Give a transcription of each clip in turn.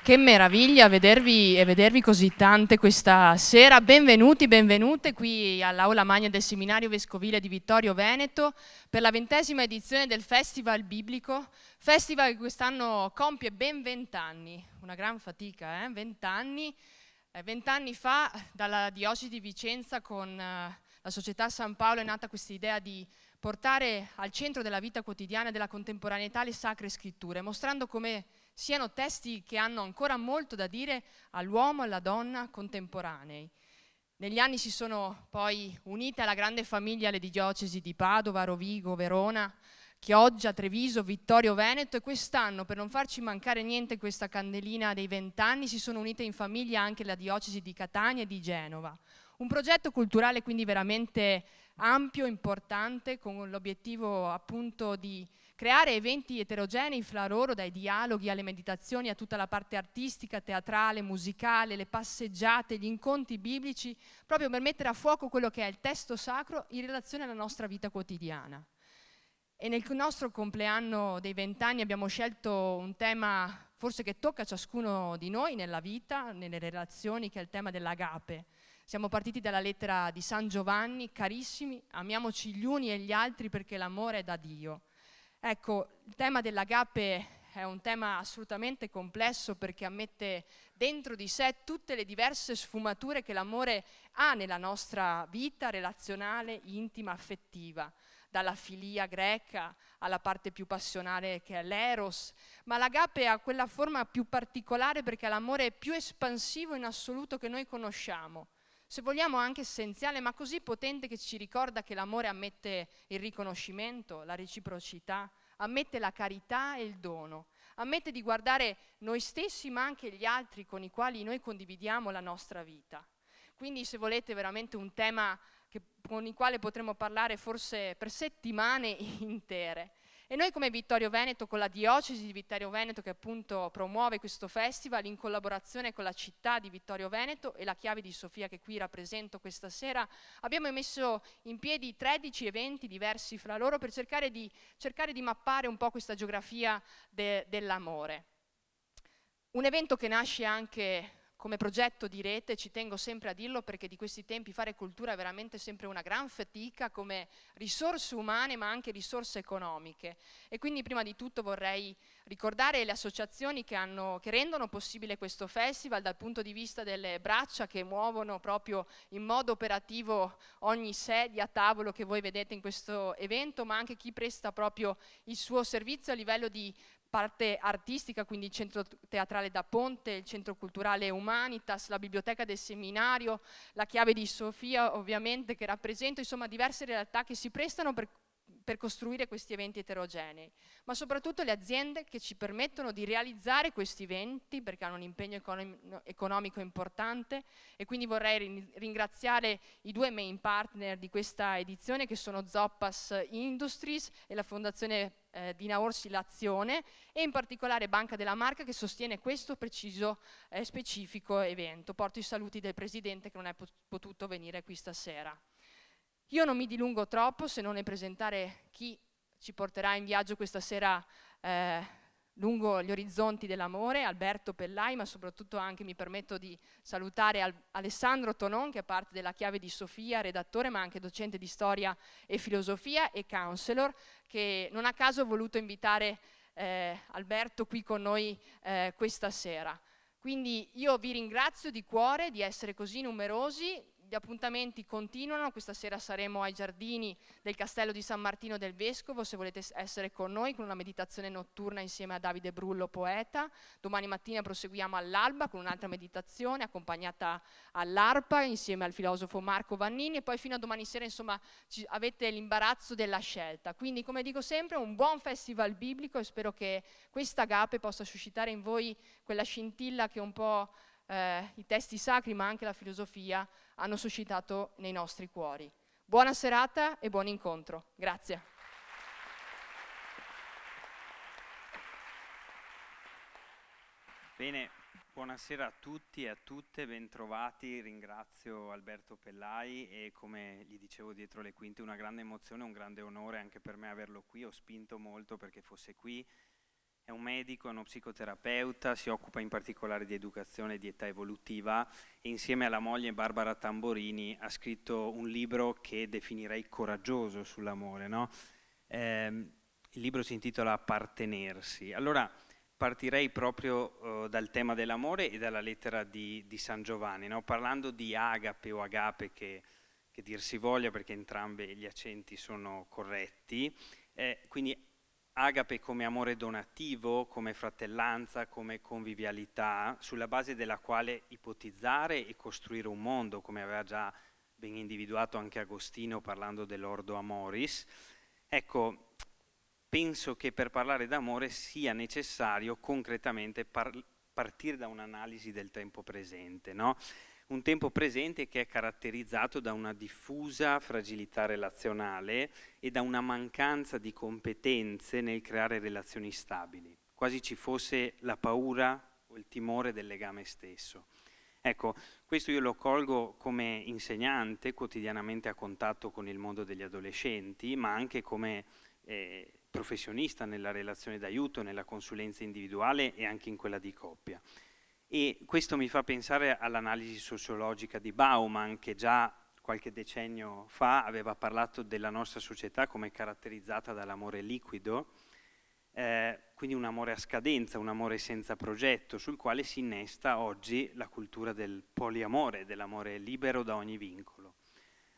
Che meraviglia vedervi così tante questa sera. Benvenuti, benvenute qui all'Aula Magna del Seminario Vescovile di Vittorio Veneto per la 20ª edizione del Festival Biblico. Festival che quest'anno compie ben 20 anni, una gran fatica, 20 anni. 20 anni fa dalla Diocesi di Vicenza con la Società San Paolo è nata questa idea di portare al centro della vita quotidiana e della contemporaneità le Sacre Scritture, mostrando come siano testi che hanno ancora molto da dire all'uomo e alla donna contemporanei. Negli anni si sono poi unite alla grande famiglia le diocesi di Padova, Rovigo, Verona, Chioggia, Treviso, Vittorio Veneto, e quest'anno, per non farci mancare niente questa candelina dei 20 anni, si sono unite in famiglia anche la diocesi di Catania e di Genova. Un progetto culturale quindi veramente ampio, importante, con l'obiettivo appunto di creare eventi eterogenei fra loro, dai dialoghi alle meditazioni a tutta la parte artistica, teatrale, musicale, le passeggiate, gli incontri biblici, proprio per mettere a fuoco quello che è il testo sacro in relazione alla nostra vita quotidiana. E nel nostro compleanno dei 20 anni abbiamo scelto un tema forse che tocca a ciascuno di noi nella vita, nelle relazioni, che è il tema dell'agape. Siamo partiti dalla lettera di San Giovanni: carissimi, amiamoci gli uni e gli altri perché l'amore è da Dio. Ecco, il tema dell'agape è un tema assolutamente complesso perché ammette dentro di sé tutte le diverse sfumature che l'amore ha nella nostra vita relazionale, intima, affettiva, dalla filia greca alla parte più passionale che è l'eros, ma l'agape ha quella forma più particolare perché è l'amore più espansivo in assoluto che noi conosciamo. Se vogliamo anche essenziale, ma così potente che ci ricorda che l'amore ammette il riconoscimento, la reciprocità, ammette la carità e il dono, ammette di guardare noi stessi ma anche gli altri con i quali noi condividiamo la nostra vita. Quindi, se volete, veramente un tema con il quale potremmo parlare forse per settimane intere. E noi come Vittorio Veneto, con la diocesi di Vittorio Veneto che appunto promuove questo festival in collaborazione con la città di Vittorio Veneto e la Chiave di Sofia che qui rappresento questa sera, abbiamo messo in piedi 13 eventi diversi fra loro per cercare di mappare un po' questa geografia dell'amore. Un evento che nasce anche come progetto di rete, ci tengo sempre a dirlo perché di questi tempi fare cultura è veramente sempre una gran fatica come risorse umane ma anche risorse economiche, e quindi prima di tutto vorrei ricordare le associazioni che rendono possibile questo festival dal punto di vista delle braccia che muovono proprio in modo operativo ogni sedia, tavolo che voi vedete in questo evento, ma anche chi presta proprio il suo servizio a livello di parte artistica, quindi il Centro Teatrale da Ponte, il Centro Culturale Humanitas, la Biblioteca del Seminario, la Chiave di Sofia ovviamente che rappresento, insomma diverse realtà che si prestano per costruire questi eventi eterogenei, ma soprattutto le aziende che ci permettono di realizzare questi eventi perché hanno un impegno economico importante, e quindi vorrei ringraziare i due main partner di questa edizione che sono Zoppas Industries e la Fondazione Dina Orsi L'Azione, e in particolare Banca della Marca che sostiene questo preciso specifico evento. Porto i saluti del Presidente che non è potuto venire qui stasera. Io non mi dilungo troppo se non nel presentare chi ci porterà in viaggio questa sera lungo gli orizzonti dell'amore, Alberto Pellai, ma soprattutto anche mi permetto di salutare Alessandro Tonon, che è parte della Chiave di Sofia, redattore ma anche docente di storia e filosofia e counselor, che non a caso ha voluto invitare Alberto qui con noi questa sera. Quindi io vi ringrazio di cuore di essere così numerosi. Gli appuntamenti continuano, questa sera saremo ai giardini del Castello di San Martino del Vescovo, se volete essere con noi, con una meditazione notturna insieme a Davide Brullo, poeta. Domani mattina proseguiamo all'alba con un'altra meditazione accompagnata all'arpa insieme al filosofo Marco Vannini, e poi fino a domani sera insomma avete l'imbarazzo della scelta. Quindi, come dico sempre, un buon festival biblico, e spero che questa agape possa suscitare in voi quella scintilla che un po' i testi sacri ma anche la filosofia hanno suscitato nei nostri cuori. Buona serata e buon incontro. Grazie. Bene, buonasera a tutti e a tutte, bentrovati. Ringrazio Alberto Pellai e, come gli dicevo dietro le quinte, una grande emozione, un grande onore anche per me averlo qui. Ho spinto molto perché fosse qui. È un medico, è uno psicoterapeuta, si occupa in particolare di educazione e di età evolutiva e insieme alla moglie Barbara Tamborini ha scritto un libro che definirei coraggioso sull'amore, no? Il libro si intitola Appartenersi. Allora partirei proprio dal tema dell'amore e dalla lettera di San Giovanni, no? Parlando di agape o agape che dir si voglia perché entrambi gli accenti sono corretti, quindi agape come amore donativo, come fratellanza, come convivialità, sulla base della quale ipotizzare e costruire un mondo, come aveva già ben individuato anche Agostino parlando dell'ordo amoris. Ecco, penso che per parlare d'amore sia necessario concretamente partire da un'analisi del tempo presente, no? Un tempo presente che è caratterizzato da una diffusa fragilità relazionale e da una mancanza di competenze nel creare relazioni stabili, quasi ci fosse la paura o il timore del legame stesso. Ecco, questo io lo colgo come insegnante quotidianamente a contatto con il mondo degli adolescenti, ma anche come professionista nella relazione d'aiuto, nella consulenza individuale e anche in quella di coppia. E questo mi fa pensare all'analisi sociologica di Bauman, che già qualche decennio fa aveva parlato della nostra società come caratterizzata dall'amore liquido, quindi un amore a scadenza, un amore senza progetto, sul quale si innesta oggi la cultura del poliamore, dell'amore libero da ogni vincolo.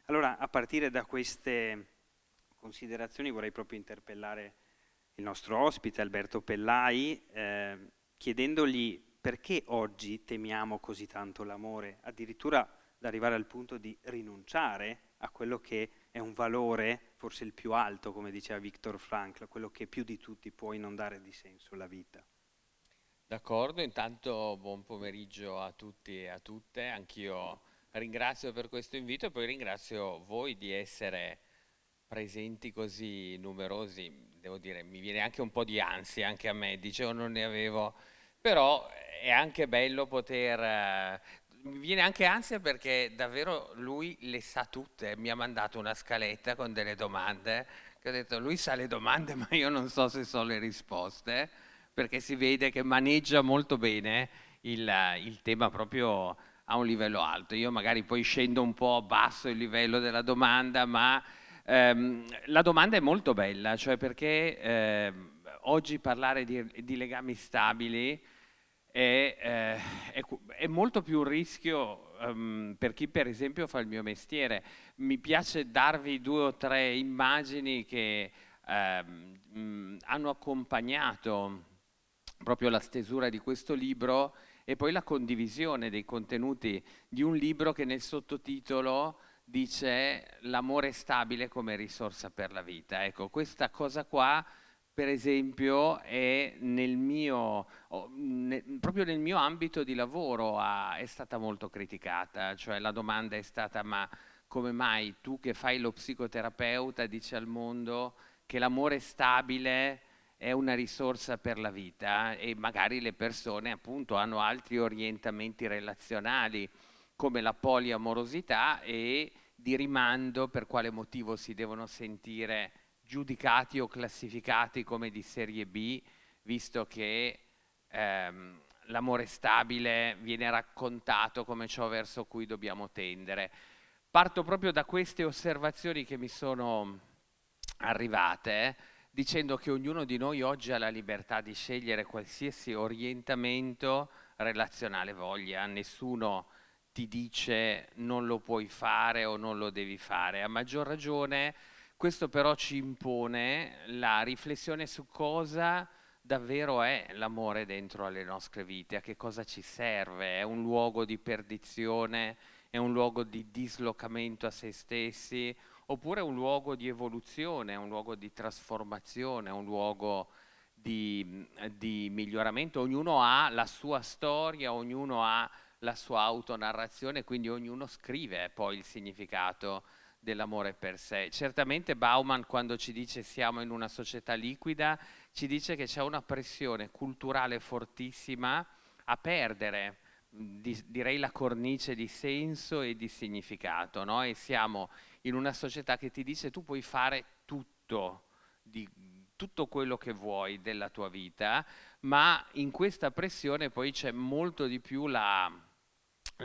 Allora, a partire da queste considerazioni vorrei proprio interpellare il nostro ospite, Alberto Pellai, chiedendogli perché oggi temiamo così tanto l'amore, addirittura da arrivare al punto di rinunciare a quello che è un valore, forse il più alto, come diceva Viktor Frankl, quello che più di tutti può inondare di senso la vita. D'accordo, intanto buon pomeriggio a tutti e a tutte, anch'io ringrazio per questo invito e poi ringrazio voi di essere presenti così numerosi. Devo dire, mi viene anche un po' di ansia, anche a me, dicevo non ne avevo, però è anche bello poter... mi viene anche ansia perché davvero lui le sa tutte, mi ha mandato una scaletta con delle domande, che ho detto lui sa le domande ma io non so se so le risposte, perché si vede che maneggia molto bene il tema proprio a un livello alto. Io magari poi scendo un po' basso il livello della domanda, ma la domanda è molto bella, cioè perché oggi parlare di legami stabili è molto più un rischio per chi per esempio fa il mio mestiere. Mi piace darvi 2 o 3 immagini che hanno accompagnato proprio la stesura di questo libro e poi la condivisione dei contenuti di un libro che nel sottotitolo dice l'amore stabile come risorsa per la vita. Ecco, questa cosa qua per esempio è proprio nel mio ambito di lavoro è stata molto criticata, cioè la domanda è stata ma come mai tu che fai lo psicoterapeuta dici al mondo che l'amore stabile è una risorsa per la vita e magari le persone appunto hanno altri orientamenti relazionali come la poliamorosità e di rimando per quale motivo si devono sentire giudicati o classificati come di serie B, visto che l'amore stabile viene raccontato come ciò verso cui dobbiamo tendere. Parto proprio da queste osservazioni che mi sono arrivate, dicendo che ognuno di noi oggi ha la libertà di scegliere qualsiasi orientamento relazionale voglia, nessuno ti dice non lo puoi fare o non lo devi fare, a maggior ragione questo però ci impone la riflessione su cosa davvero è l'amore dentro alle nostre vite, a che cosa ci serve, è un luogo di perdizione, è un luogo di dislocamento a se stessi, oppure è un luogo di evoluzione, è un luogo di trasformazione, è un luogo di miglioramento. Ognuno ha la sua storia, ognuno ha la sua autonarrazione, quindi ognuno scrive poi il significato dell'amore per sé. Certamente Bauman quando ci dice siamo in una società liquida ci dice che c'è una pressione culturale fortissima a perdere, direi la cornice di senso e di significato, no? E siamo in una società che ti dice tu puoi fare tutto tutto quello che vuoi della tua vita, ma in questa pressione poi c'è molto di più la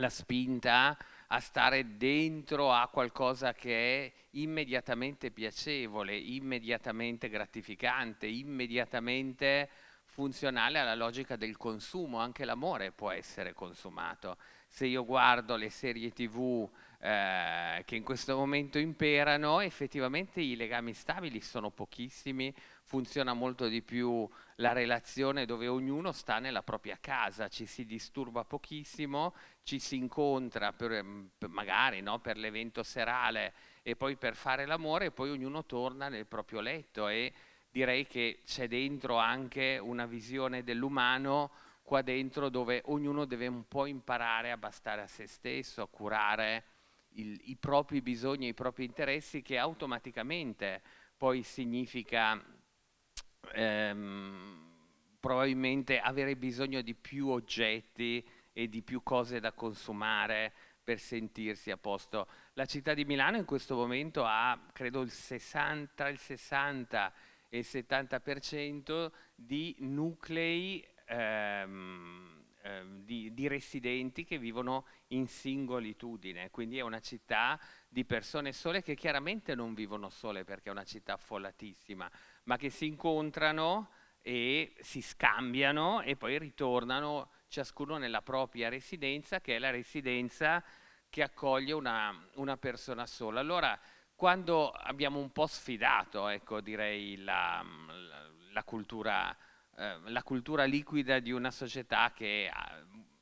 spinta a stare dentro a qualcosa che è immediatamente piacevole, immediatamente gratificante, immediatamente funzionale alla logica del consumo. Anche l'amore può essere consumato. Se io guardo le serie TV che in questo momento imperano, effettivamente i legami stabili sono pochissimi, funziona molto di più la relazione dove ognuno sta nella propria casa, ci si disturba pochissimo, ci si incontra magari, no, per l'evento serale e poi per fare l'amore, e poi ognuno torna nel proprio letto. E direi che c'è dentro anche una visione dell'umano qua dentro, dove ognuno deve un po' imparare a bastare a se stesso, a curare i propri bisogni e i propri interessi, che automaticamente poi significa probabilmente avere bisogno di più oggetti e di più cose da consumare per sentirsi a posto. La città di Milano in questo momento ha, credo, tra il 60 e il 70% di nuclei di residenti che vivono in singolitudine, quindi è una città di persone sole, che chiaramente non vivono sole perché è una città affollatissima, ma che si incontrano e si scambiano e poi ritornano ciascuno nella propria residenza, che è la residenza che accoglie una persona sola. Allora, quando abbiamo un po' sfidato, ecco, direi la cultura liquida di una società che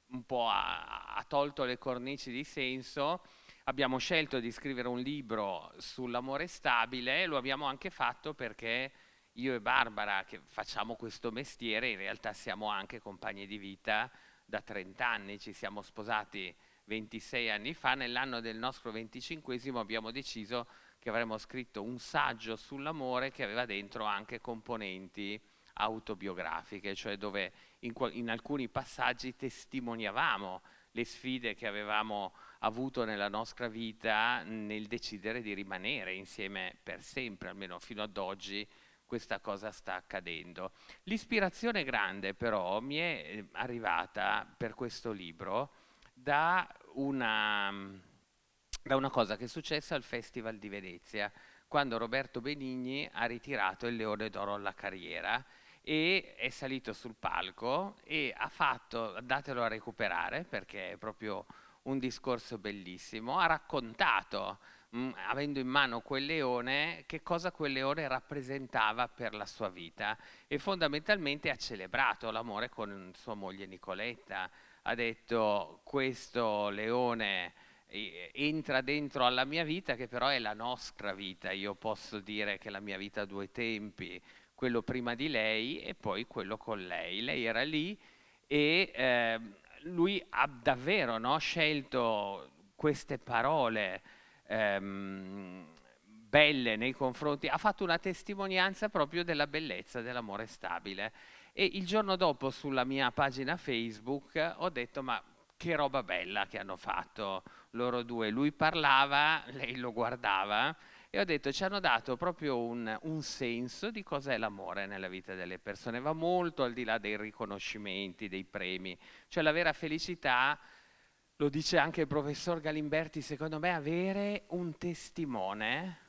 un po' ha tolto le cornici di senso, abbiamo scelto di scrivere un libro sull'amore stabile, e lo abbiamo anche fatto perché io e Barbara, che facciamo questo mestiere, in realtà siamo anche compagni di vita da 30 anni, ci siamo sposati 26 anni fa. Nell'anno del nostro 25esimo abbiamo deciso che avremmo scritto un saggio sull'amore che aveva dentro anche componenti autobiografiche, cioè dove in alcuni passaggi testimoniavamo le sfide che avevamo avuto nella nostra vita nel decidere di rimanere insieme per sempre, almeno fino ad oggi questa cosa sta accadendo. L'ispirazione grande però mi è arrivata per questo libro da una cosa che è successa al Festival di Venezia, quando Roberto Benigni ha ritirato il Leone d'Oro alla carriera e è salito sul palco e ha fatto, datelo a recuperare perché è proprio un discorso bellissimo, ha raccontato, avendo in mano quel leone, che cosa quel leone rappresentava per la sua vita, e fondamentalmente ha celebrato l'amore con sua moglie Nicoletta. Ha detto: questo leone entra dentro alla mia vita, che però è la nostra vita. Io posso dire che la mia vita ha due tempi, quello prima di lei e poi quello con lei. Lei era lì e lui ha davvero, no, scelto queste parole belle nei confronti, ha fatto una testimonianza proprio della bellezza dell'amore stabile. E il giorno dopo sulla mia pagina Facebook ho detto: ma che roba bella che hanno fatto loro due. Lui parlava, lei lo guardava, e ho detto: ci hanno dato proprio un senso di cos'è l'amore nella vita delle persone. Va molto al di là dei riconoscimenti, dei premi. Cioè la vera felicità, lo dice anche il professor Galimberti, secondo me, avere un testimone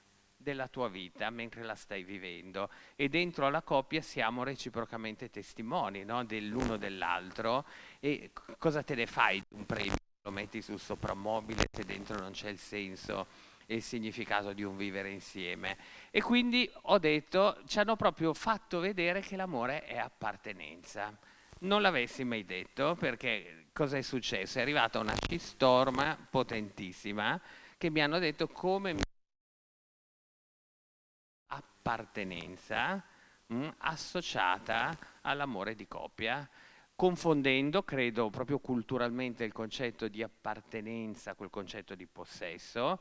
della tua vita mentre la stai vivendo, e dentro alla coppia siamo reciprocamente testimoni, no? Dell'uno dell'altro. E cosa te ne fai di un premio? Lo metti sul soprammobile se dentro non c'è il senso e il significato di un vivere insieme. E quindi ho detto, ci hanno proprio fatto vedere che l'amore è appartenenza. Non l'avessi mai detto, perché cosa è successo? È arrivata una shitstorm potentissima che mi hanno detto come appartenenza associata all'amore di coppia, confondendo, credo, proprio culturalmente il concetto di appartenenza col concetto di possesso.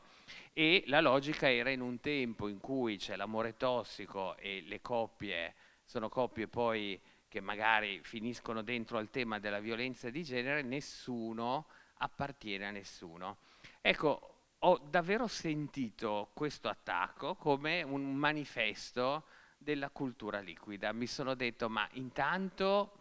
E la logica era: in un tempo in cui c'è l'amore tossico e le coppie sono coppie poi che magari finiscono dentro al tema della violenza di genere, nessuno appartiene a nessuno. Ecco, ho davvero sentito questo attacco come un manifesto della cultura liquida. Mi sono detto, ma intanto...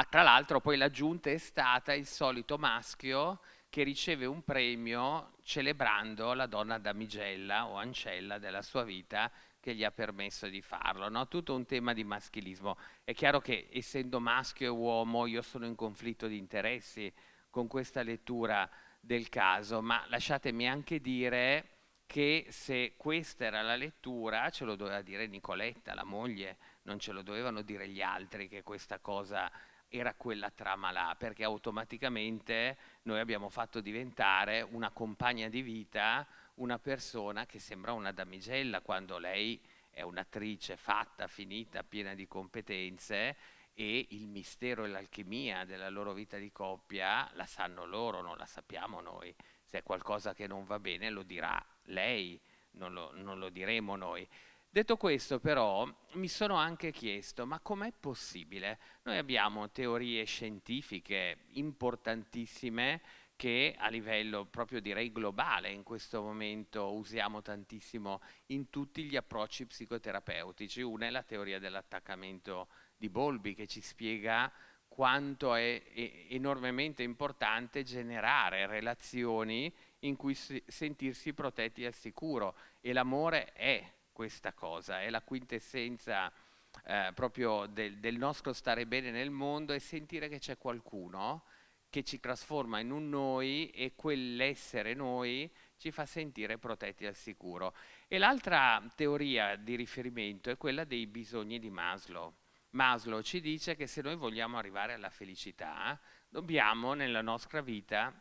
tra l'altro poi l'aggiunta è stata il solito maschio che riceve un premio celebrando la donna damigella o ancella della sua vita che gli ha permesso di farlo, no? Tutto un tema di maschilismo. È chiaro che essendo maschio e uomo io sono in conflitto di interessi con questa lettura del caso, ma lasciatemi anche dire che se questa era la lettura ce lo doveva dire Nicoletta, la moglie, non ce lo dovevano dire gli altri che questa cosa era quella trama là, perché automaticamente noi abbiamo fatto diventare una compagna di vita una persona che sembra una damigella quando lei è un'attrice fatta, finita, piena di competenze, e il mistero e l'alchimia della loro vita di coppia la sanno loro, non la sappiamo noi. Se è qualcosa che non va bene lo dirà lei, non lo diremo noi. Detto questo però mi sono anche chiesto, ma com'è possibile? Noi abbiamo teorie scientifiche importantissime che a livello proprio direi globale in questo momento usiamo tantissimo in tutti gli approcci psicoterapeutici. Una è la teoria dell'attaccamento di Bowlby che ci spiega quanto è enormemente importante generare relazioni in cui sentirsi protetti al sicuro, e l'amore è questa cosa, è la quintessenza proprio del nostro stare bene nel mondo, e sentire che c'è qualcuno che ci trasforma in un noi e quell'essere noi ci fa sentire protetti al sicuro. E l'altra teoria di riferimento è quella dei bisogni di Maslow. Maslow ci dice che se noi vogliamo arrivare alla felicità dobbiamo nella nostra vita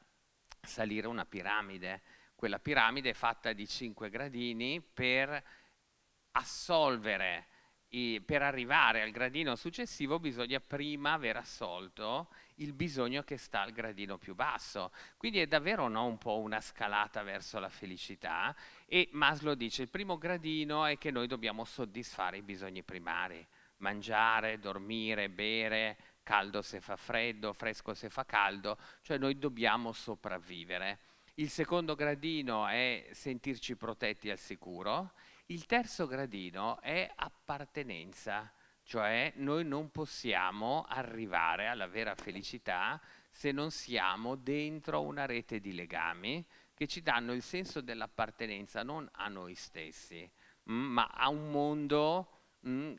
salire una piramide. Quella piramide è fatta di 5 gradini per assolvere, per arrivare al gradino successivo bisogna prima aver assolto il bisogno che sta al gradino più basso. Quindi è davvero un po' una scalata verso la felicità, e Maslow dice il primo gradino è che noi dobbiamo soddisfare i bisogni primari: mangiare, dormire, bere, caldo se fa freddo, fresco se fa caldo, cioè noi dobbiamo sopravvivere. Il secondo gradino è sentirci protetti al sicuro. Il terzo gradino è appartenenza, cioè noi non possiamo arrivare alla vera felicità se non siamo dentro una rete di legami che ci danno il senso dell'appartenenza non a noi stessi, ma a un mondo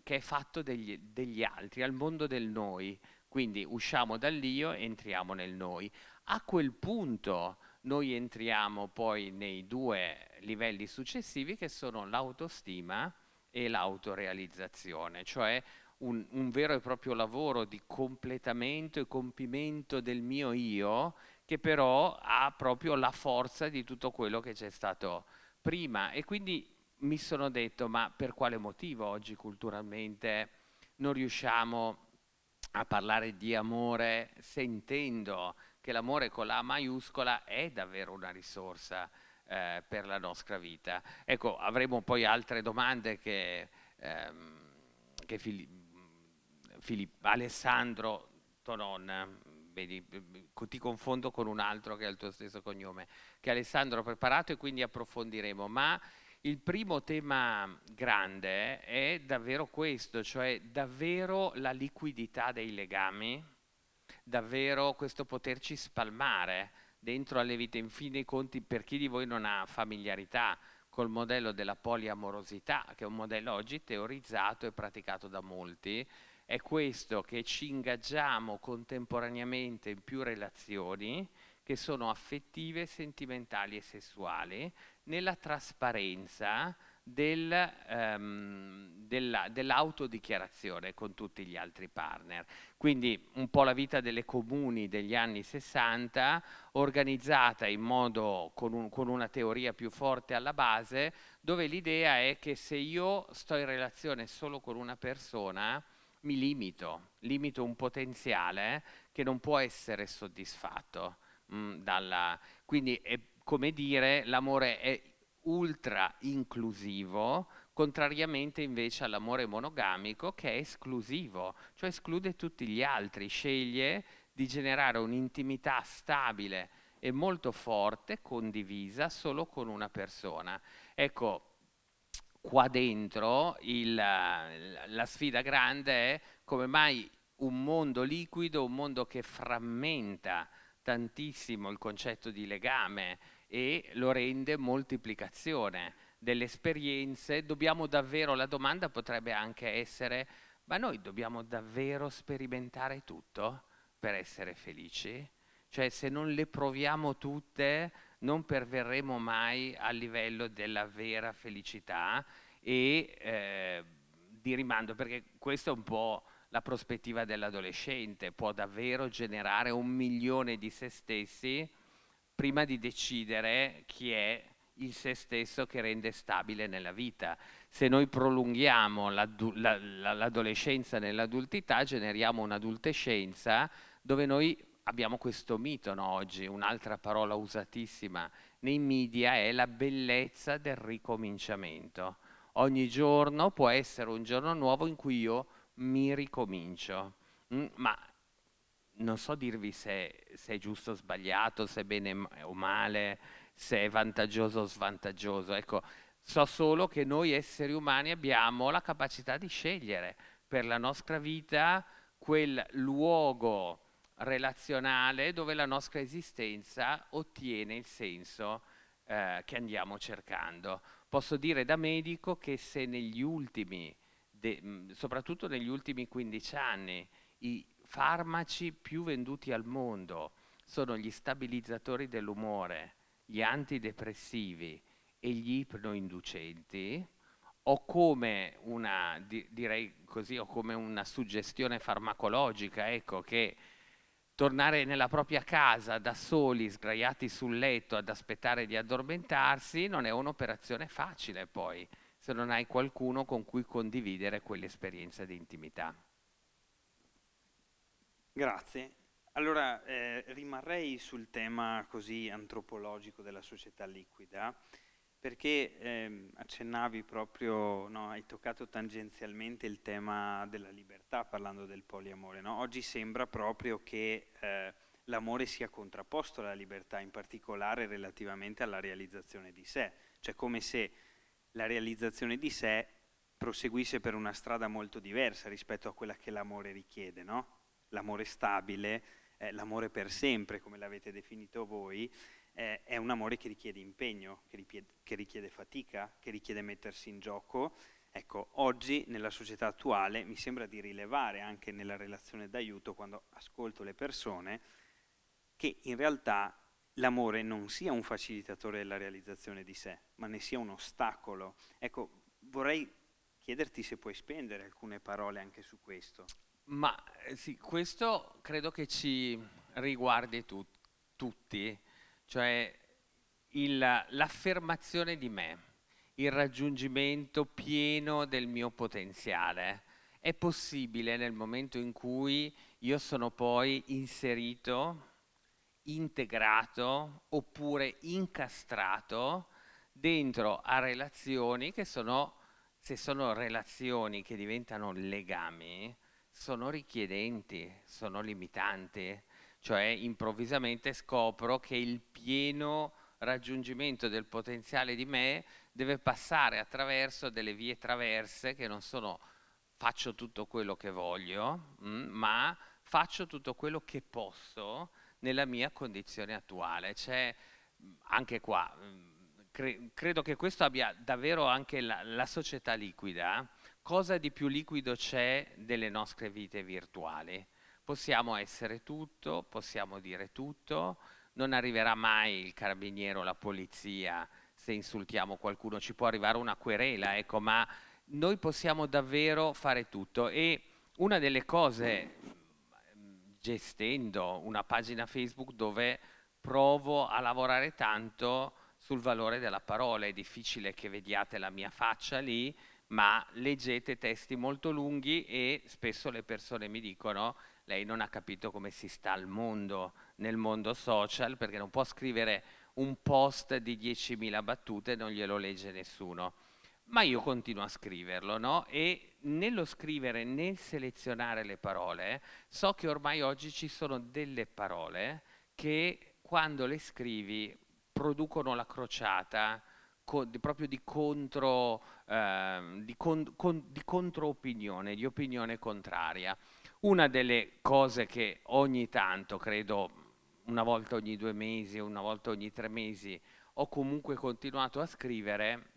che è fatto degli altri, al mondo del noi. Quindi usciamo dall'io e entriamo nel noi. A quel punto noi entriamo poi nei 2 livelli successivi che sono l'autostima e l'autorealizzazione, cioè un vero e proprio lavoro di completamento e compimento del mio io, che però ha proprio la forza di tutto quello che c'è stato prima. E quindi mi sono detto, ma per quale motivo oggi culturalmente non riusciamo a parlare di amore sentendo che l'amore con la A maiuscola è davvero una risorsa per la nostra vita? Ecco, avremo poi altre domande che Alessandro Tonon, vedi, ti confondo con un altro che ha il tuo stesso cognome, che Alessandro ha preparato, e quindi approfondiremo. Ma il primo tema grande è davvero questo, cioè davvero la liquidità dei legami, davvero questo poterci spalmare dentro alle vite. In fin dei conti, per chi di voi non ha familiarità col modello della poliamorosità, che è un modello oggi teorizzato e praticato da molti, è questo che ci ingaggiamo contemporaneamente in più relazioni che sono affettive, sentimentali e sessuali, nella trasparenza dell'autodichiarazione con tutti gli altri partner. Quindi un po' la vita delle comuni degli anni 60, organizzata in modo con una teoria più forte alla base, dove l'idea è che se io sto in relazione solo con una persona, mi limito un potenziale che non può essere soddisfatto. Quindi è come dire, l'amore è ultra inclusivo, contrariamente invece all'amore monogamico che è esclusivo, cioè esclude tutti gli altri, sceglie di generare un'intimità stabile e molto forte, condivisa solo con una persona. Ecco, qua dentro la sfida grande è come mai un mondo liquido, un mondo che frammenta tantissimo il concetto di legame e lo rende moltiplicazione delle esperienze, la domanda potrebbe anche essere: ma noi dobbiamo davvero sperimentare tutto per essere felici? Cioè, se non le proviamo tutte, non perverremo mai al livello della vera felicità e di rimando, perché questo è un po' la prospettiva dell'adolescente, può davvero generare 1.000.000 di se stessi prima di decidere chi è il se stesso che rende stabile nella vita. Se noi prolunghiamo l'adolescenza nell'adultità, generiamo un'adultescenza dove noi abbiamo questo mito, no? Oggi un'altra parola usatissima nei media è la bellezza del ricominciamento. Ogni giorno può essere un giorno nuovo in cui io mi ricomincio. Ma non so dirvi se è giusto o sbagliato, se è bene o male, se è vantaggioso o svantaggioso. Ecco, so solo che noi esseri umani abbiamo la capacità di scegliere per la nostra vita quel luogo relazionale dove la nostra esistenza ottiene il senso che andiamo cercando. Posso dire da medico che se negli ultimi, soprattutto negli ultimi 15 anni, i farmaci più venduti al mondo sono gli stabilizzatori dell'umore, gli antidepressivi e gli ipnoinducenti, o come direi così, o come una suggestione farmacologica, ecco, che tornare nella propria casa da soli, sdraiati sul letto ad aspettare di addormentarsi, non è un'operazione facile poi, se non hai qualcuno con cui condividere quell'esperienza di intimità. Grazie. Allora, rimarrei sul tema così antropologico della società liquida, perché accennavi proprio, no, hai toccato tangenzialmente il tema della libertà parlando del poliamore, no? Oggi sembra proprio che l'amore sia contrapposto alla libertà, in particolare relativamente alla realizzazione di sé, cioè come se la realizzazione di sé proseguisse per una strada molto diversa rispetto a quella che l'amore richiede, no? L'amore stabile, l'amore per sempre, come l'avete definito voi, è un amore che richiede impegno, che richiede fatica, che richiede mettersi in gioco. Ecco, oggi nella società attuale mi sembra di rilevare anche nella relazione d'aiuto, quando ascolto le persone, che in realtà l'amore non sia un facilitatore della realizzazione di sé, ma ne sia un ostacolo. Ecco, vorrei chiederti se puoi spendere alcune parole anche su questo. Ma sì, questo credo che ci riguardi tutti, cioè l'affermazione di me, il raggiungimento pieno del mio potenziale. È possibile nel momento in cui io sono poi inserito, integrato oppure incastrato dentro a relazioni che sono, se sono relazioni che diventano legami, sono richiedenti, sono limitanti, cioè improvvisamente scopro che il pieno raggiungimento del potenziale di me deve passare attraverso delle vie traverse che non sono faccio tutto quello che voglio, ma faccio tutto quello che posso nella mia condizione attuale. C'è anche qua, credo che questo abbia davvero anche la società liquida. Cosa di più liquido c'è delle nostre vite virtuali? Possiamo essere tutto, possiamo dire tutto, non arriverà mai il carabiniere o la polizia se insultiamo qualcuno, ci può arrivare una querela, ecco, ma noi possiamo davvero fare tutto. E una delle cose, gestendo una pagina Facebook dove provo a lavorare tanto sul valore della parola, è difficile che vediate la mia faccia lì, ma leggete testi molto lunghi e spesso le persone mi dicono: lei non ha capito come si sta al mondo, nel mondo social, perché non può scrivere un post di 10.000 battute e non glielo legge nessuno. Ma io continuo a scriverlo, no? E nello scrivere, nel selezionare le parole, so che ormai oggi ci sono delle parole che quando le scrivi producono la crociata proprio di controopinione, di opinione contraria. Una delle cose che ogni tanto, credo una volta ogni 2 mesi, una volta ogni 3 mesi, ho comunque continuato a scrivere,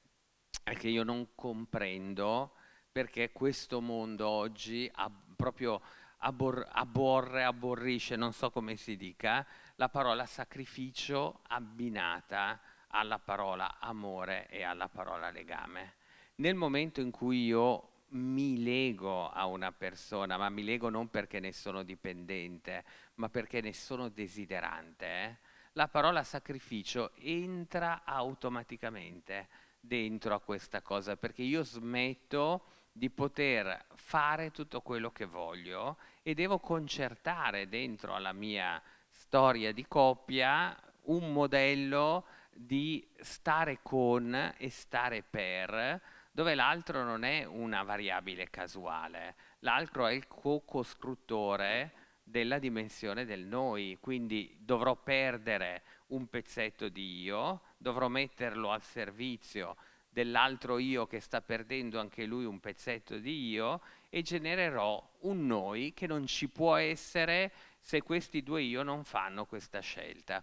è che io non comprendo perché questo mondo oggi proprio aborrisce, non so come si dica, la parola sacrificio abbinata alla parola amore e alla parola legame. Nel momento in cui io mi lego a una persona, ma mi lego non perché ne sono dipendente, ma perché ne sono desiderante, la parola sacrificio entra automaticamente dentro a questa cosa, perché io smetto di poter fare tutto quello che voglio e devo concertare dentro alla mia storia di coppia un modello di stare con e stare per, dove l'altro non è una variabile casuale, l'altro è il co-costruttore della dimensione del noi, quindi dovrò perdere un pezzetto di io, dovrò metterlo al servizio dell'altro io che sta perdendo anche lui un pezzetto di io e genererò un noi che non ci può essere se questi due io non fanno questa scelta.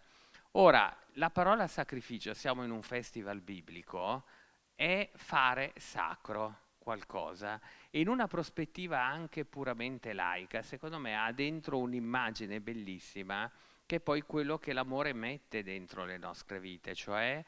Ora, la parola sacrificio, siamo in un festival biblico, è fare sacro qualcosa e in una prospettiva anche puramente laica, secondo me ha dentro un'immagine bellissima che è poi quello che l'amore mette dentro le nostre vite, cioè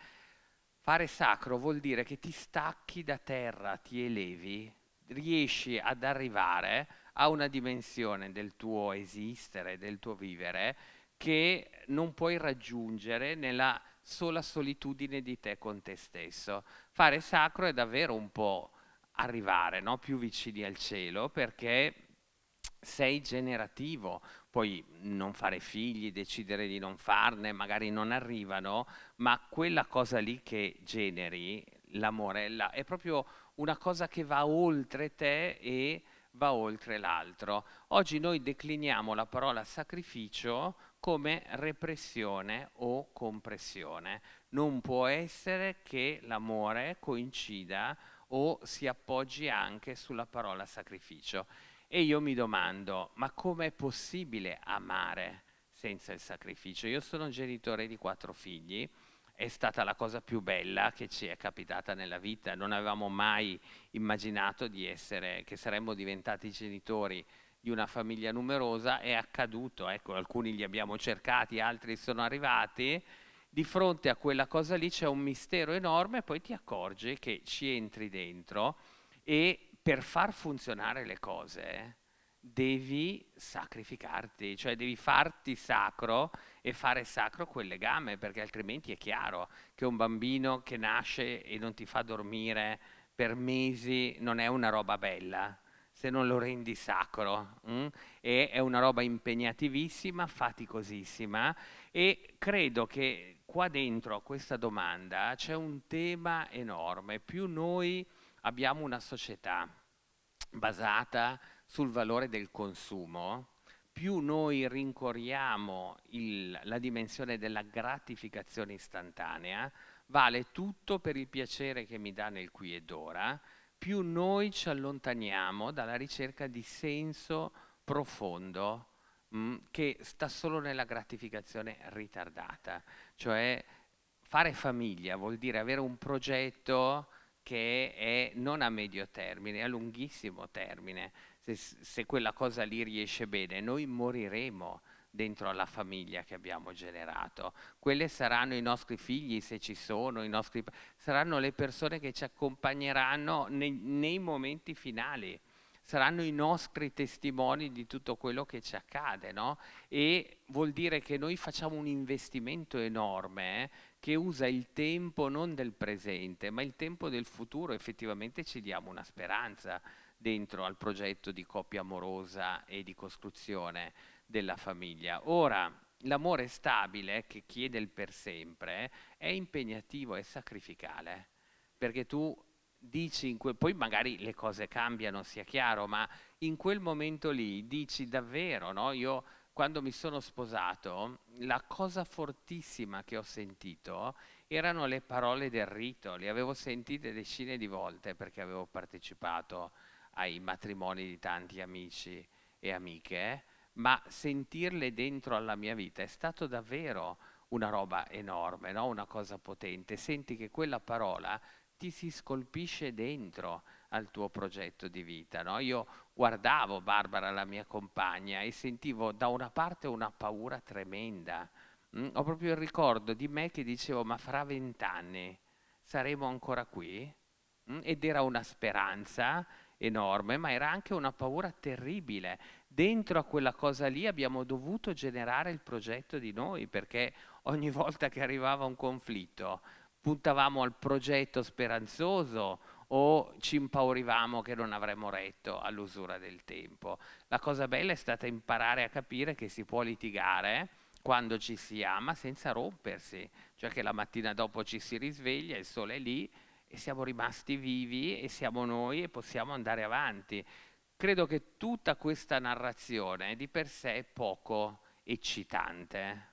fare sacro vuol dire che ti stacchi da terra, ti elevi, riesci ad arrivare a una dimensione del tuo esistere, del tuo vivere, che non puoi raggiungere nella sola solitudine di te con te stesso. Fare sacro è davvero un po' arrivare, no? Più vicini al cielo, perché sei generativo, puoi non fare figli, decidere di non farne, magari non arrivano, ma quella cosa lì che generi, l'amore, è proprio una cosa che va oltre te e va oltre l'altro. Oggi noi decliniamo la parola sacrificio come repressione o compressione. Non può essere che l'amore coincida o si appoggi anche sulla parola sacrificio. E io mi domando, ma com'è possibile amare senza il sacrificio? Io sono genitore di 4 figli, è stata la cosa più bella che ci è capitata nella vita, non avevamo mai immaginato che saremmo diventati genitori di una famiglia numerosa, è accaduto, ecco, alcuni li abbiamo cercati, altri sono arrivati. Di fronte a quella cosa lì c'è un mistero enorme, poi ti accorgi che ci entri dentro e per far funzionare le cose devi sacrificarti, cioè devi farti sacro e fare sacro quel legame, perché altrimenti è chiaro che un bambino che nasce e non ti fa dormire per mesi non è una roba bella, se non lo rendi sacro, e è una roba impegnativissima, faticosissima, e credo che qua dentro a questa domanda c'è un tema enorme. Più noi abbiamo una società basata sul valore del consumo, più noi rincorriamo la dimensione della gratificazione istantanea, vale tutto per il piacere che mi dà nel qui ed ora, più noi ci allontaniamo dalla ricerca di senso profondo che sta solo nella gratificazione ritardata. Cioè fare famiglia vuol dire avere un progetto che è non a medio termine, è a lunghissimo termine. Se quella cosa lì riesce bene, noi moriremo dentro alla famiglia che abbiamo generato. Quelle saranno i nostri figli, se ci sono, saranno le persone che ci accompagneranno nei momenti finali. Saranno i nostri testimoni di tutto quello che ci accade, no? E vuol dire che noi facciamo un investimento enorme che usa il tempo non del presente, ma il tempo del futuro. Effettivamente ci diamo una speranza dentro al progetto di coppia amorosa e di costruzione della famiglia. Ora, l'amore stabile, che chiede il per sempre, è impegnativo, è sacrificale, perché tu dici, poi magari le cose cambiano, sia chiaro, ma in quel momento lì dici davvero, no? Io quando mi sono sposato, la cosa fortissima che ho sentito erano le parole del rito, le avevo sentite decine di volte perché avevo partecipato ai matrimoni di tanti amici e amiche, ma sentirle dentro alla mia vita è stato davvero una roba enorme, no? Una cosa potente. Senti che quella parola ti si scolpisce dentro al tuo progetto di vita, no? Io guardavo Barbara, la mia compagna, e sentivo da una parte una paura tremenda. Ho proprio il ricordo di me che dicevo, ma fra 20 anni saremo ancora qui? Ed era una speranza enorme, ma era anche una paura terribile. Dentro a quella cosa lì abbiamo dovuto generare il progetto di noi, perché ogni volta che arrivava un conflitto puntavamo al progetto speranzoso o ci impaurivamo che non avremmo retto all'usura del tempo. La cosa bella è stata imparare a capire che si può litigare quando ci si ama senza rompersi, cioè che la mattina dopo ci si risveglia, il sole è lì e siamo rimasti vivi e siamo noi e possiamo andare avanti. Credo che tutta questa narrazione di per sé è poco eccitante,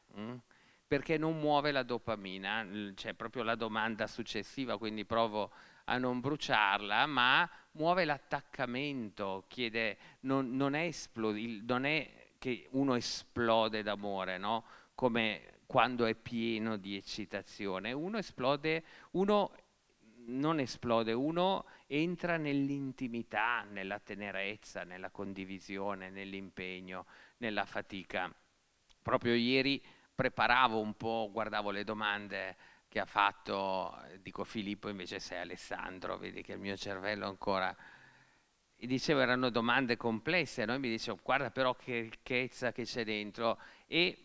perché non muove la dopamina, c'è proprio la domanda successiva, quindi provo a non bruciarla, ma muove l'attaccamento, chiede, non è che uno esplode d'amore, no? Come quando è pieno di eccitazione, uno non esplode, uno entra nell'intimità, nella tenerezza, nella condivisione, nell'impegno, nella fatica. Proprio ieri preparavo un po', guardavo le domande che ha fatto, dico Filippo, invece sei Alessandro, vedi che il mio cervello ancora... E dicevo, erano domande complesse, no? E mi dicevo, guarda però che ricchezza che c'è dentro. E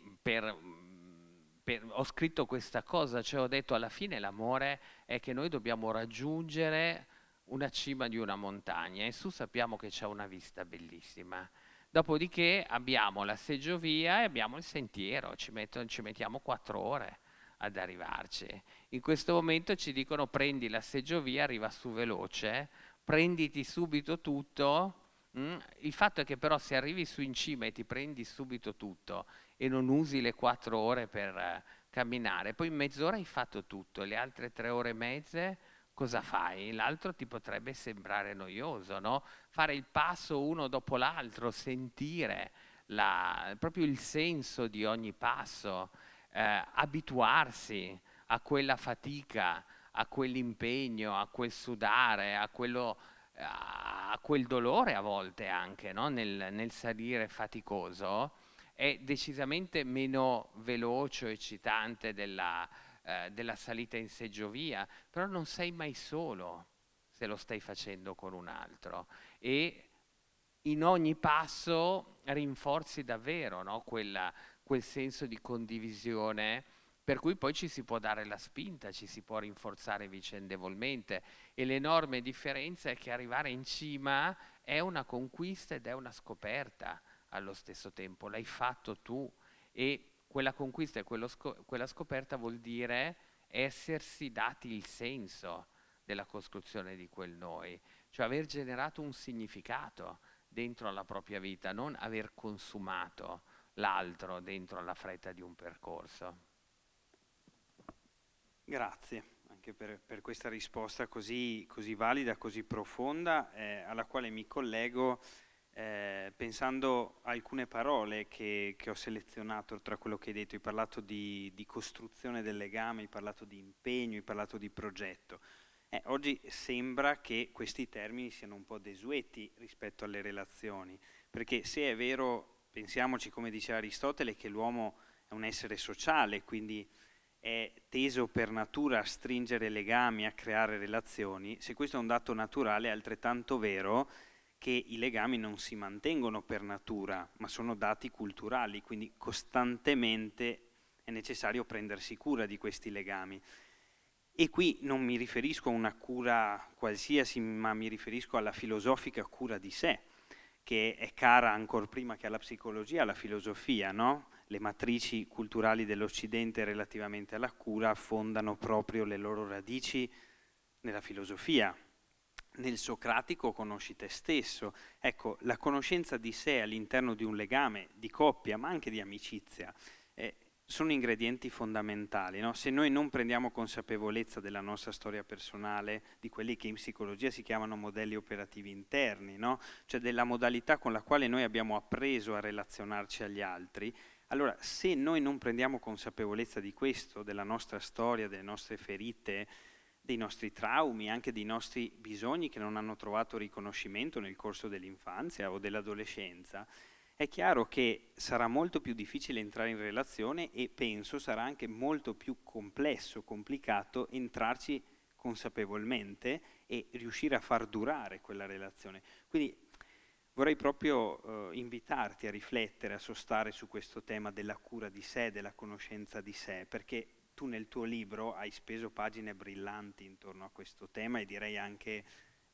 ho scritto questa cosa, cioè ho detto alla fine l'amore è che noi dobbiamo raggiungere una cima di una montagna e su sappiamo che c'è una vista bellissima. Dopodiché abbiamo la seggiovia e abbiamo il sentiero, ci mettiamo 4 ore ad arrivarci. In questo momento ci dicono prendi la seggiovia, arriva su veloce, prenditi subito tutto. Il fatto è che però se arrivi su in cima e ti prendi subito tutto e non usi le 4 ore per camminare, poi in mezz'ora hai fatto tutto, le altre 3 ore e mezze cosa fai? L'altro ti potrebbe sembrare noioso, no? Fare il passo uno dopo l'altro, sentire proprio il senso di ogni passo, abituarsi a quella fatica, a quell'impegno, a quel sudare, a quel dolore a volte anche, no? nel salire faticoso, è decisamente meno veloce o eccitante della salita in seggiovia, però non sei mai solo se lo stai facendo con un altro e in ogni passo rinforzi davvero, no? Quel senso di condivisione per cui poi ci si può dare la spinta, ci si può rinforzare vicendevolmente e l'enorme differenza è che arrivare in cima è una conquista ed è una scoperta allo stesso tempo, l'hai fatto tu e quella conquista e quella scoperta vuol dire essersi dati il senso della costruzione di quel noi, cioè aver generato un significato dentro alla propria vita, non aver consumato l'altro dentro alla fretta di un percorso. Grazie anche per questa risposta così valida, così profonda, alla quale mi collego pensando a alcune parole che ho selezionato tra quello che hai detto. Hai parlato di costruzione del legame, hai parlato di impegno, hai parlato di progetto. Oggi sembra che questi termini siano un po' desueti rispetto alle relazioni, perché se è vero, pensiamoci come diceva Aristotele, che l'uomo è un essere sociale, quindi è teso per natura a stringere legami, a creare relazioni, se questo è un dato naturale è altrettanto vero che i legami non si mantengono per natura, ma sono dati culturali, quindi costantemente è necessario prendersi cura di questi legami. E qui non mi riferisco a una cura qualsiasi, ma mi riferisco alla filosofica cura di sé, che è cara ancor prima che alla psicologia, alla filosofia, no? Le matrici culturali dell'Occidente relativamente alla cura affondano proprio le loro radici nella filosofia. Nel socratico conosci te stesso. Ecco, la conoscenza di sé all'interno di un legame di coppia, ma anche di amicizia, sono ingredienti fondamentali, no? Se noi non prendiamo consapevolezza della nostra storia personale, di quelli che in psicologia si chiamano modelli operativi interni, no? Cioè della modalità con la quale noi abbiamo appreso a relazionarci agli altri, allora se noi non prendiamo consapevolezza di questo, della nostra storia, delle nostre ferite, dei nostri traumi, anche dei nostri bisogni che non hanno trovato riconoscimento nel corso dell'infanzia o dell'adolescenza, è chiaro che sarà molto più difficile entrare in relazione e penso sarà anche molto più complesso, complicato entrarci consapevolmente e riuscire a far durare quella relazione. Quindi vorrei proprio invitarti a riflettere, a sostare su questo tema della cura di sé, della conoscenza di sé, perché tu nel tuo libro hai speso pagine brillanti intorno a questo tema e direi anche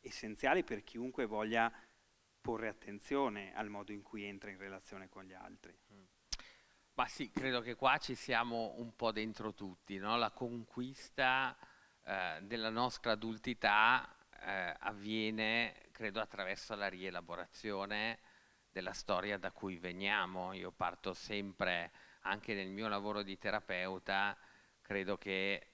essenziali per chiunque voglia porre attenzione al modo in cui entra in relazione con gli altri. Ma sì, credo che qua ci siamo un po' dentro tutti, no? La conquista della nostra adultità avviene, credo, attraverso la rielaborazione della storia da cui veniamo. Io parto sempre, anche nel mio lavoro di terapeuta, credo che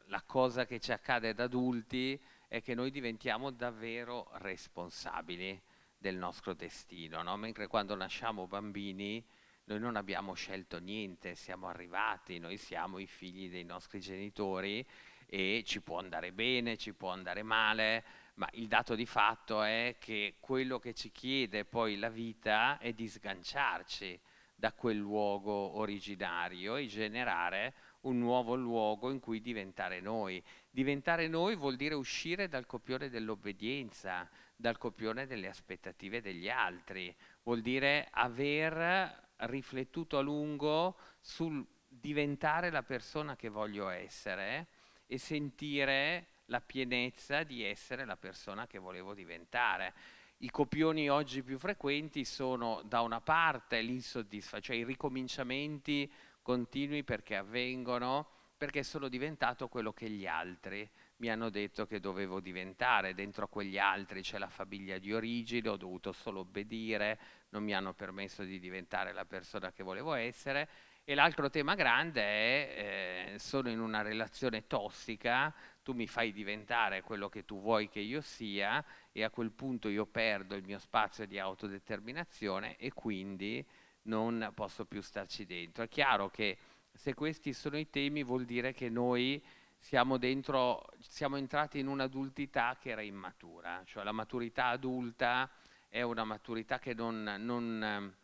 la cosa che ci accade da adulti è che noi diventiamo davvero responsabili del nostro destino, no? Mentre quando nasciamo bambini noi non abbiamo scelto niente, siamo arrivati, noi siamo i figli dei nostri genitori e ci può andare bene, ci può andare male, ma il dato di fatto è che quello che ci chiede poi la vita è di sganciarci da quel luogo originario e generare un nuovo luogo in cui diventare noi. Diventare noi vuol dire uscire dal copione dell'obbedienza, dal copione delle aspettative degli altri, vuol dire aver riflettuto a lungo sul diventare la persona che voglio essere e sentire la pienezza di essere la persona che volevo diventare. I copioni oggi più frequenti sono da una parte l'insoddisfazione, cioè i ricominciamenti continui perché avvengono, perché sono diventato quello che gli altri mi hanno detto che dovevo diventare. Dentro a quegli altri c'è la famiglia di origine, ho dovuto solo obbedire, non mi hanno permesso di diventare la persona che volevo essere. E l'altro tema grande è sono in una relazione tossica, tu mi fai diventare quello che tu vuoi che io sia e a quel punto io perdo il mio spazio di autodeterminazione e quindi non posso più starci dentro. È chiaro che se questi sono i temi vuol dire che noi siamo entrati in un'adultità che era immatura, cioè la maturità adulta è una maturità che non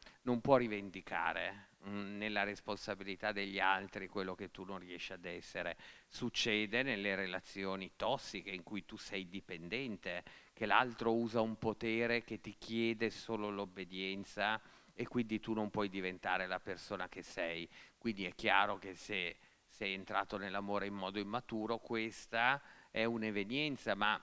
può rivendicare nella responsabilità degli altri quello che tu non riesci ad essere. Succede nelle relazioni tossiche in cui tu sei dipendente, che l'altro usa un potere che ti chiede solo l'obbedienza e quindi tu non puoi diventare la persona che sei. Quindi è chiaro che se sei entrato nell'amore in modo immaturo, questa è un'evenienza, ma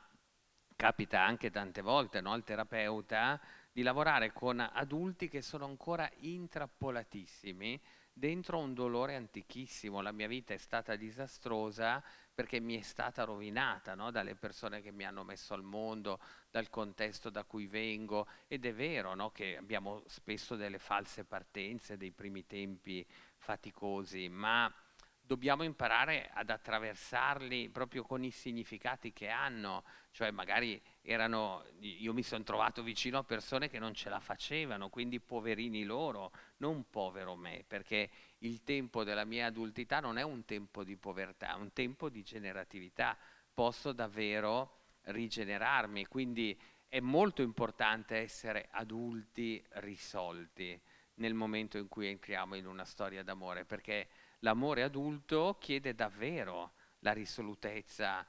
capita anche tante volte, no, al terapeuta di lavorare con adulti che sono ancora intrappolatissimi dentro un dolore antichissimo. La mia vita è stata disastrosa perché mi è stata rovinata, no, dalle persone che mi hanno messo al mondo, dal contesto da cui vengo, ed è vero, no, che abbiamo spesso delle false partenze, dei primi tempi faticosi, ma dobbiamo imparare ad attraversarli proprio con i significati che hanno, cioè magari io mi sono trovato vicino a persone che non ce la facevano, quindi poverini loro, non povero me, perché il tempo della mia adultità non è un tempo di povertà, è un tempo di generatività, posso davvero rigenerarmi, quindi è molto importante essere adulti risolti nel momento in cui entriamo in una storia d'amore, perché l'amore adulto chiede davvero la risolutezza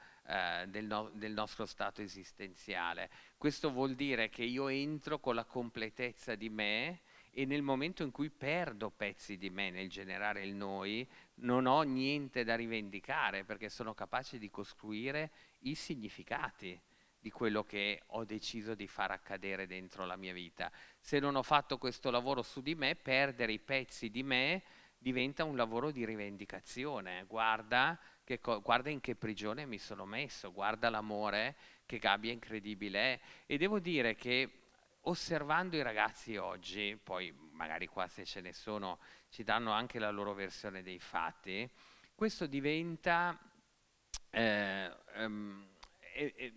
del nostro stato esistenziale. Questo vuol dire che io entro con la completezza di me e nel momento in cui perdo pezzi di me nel generare il noi, non ho niente da rivendicare perché sono capace di costruire i significati di quello che ho deciso di far accadere dentro la mia vita. Se non ho fatto questo lavoro su di me, perdere i pezzi di me diventa un lavoro di rivendicazione. Guarda in che prigione mi sono messo, guarda l'amore che gabbia incredibile è. E devo dire che osservando i ragazzi oggi, poi magari qua se ce ne sono ci danno anche la loro versione dei fatti, questo diventa è, è-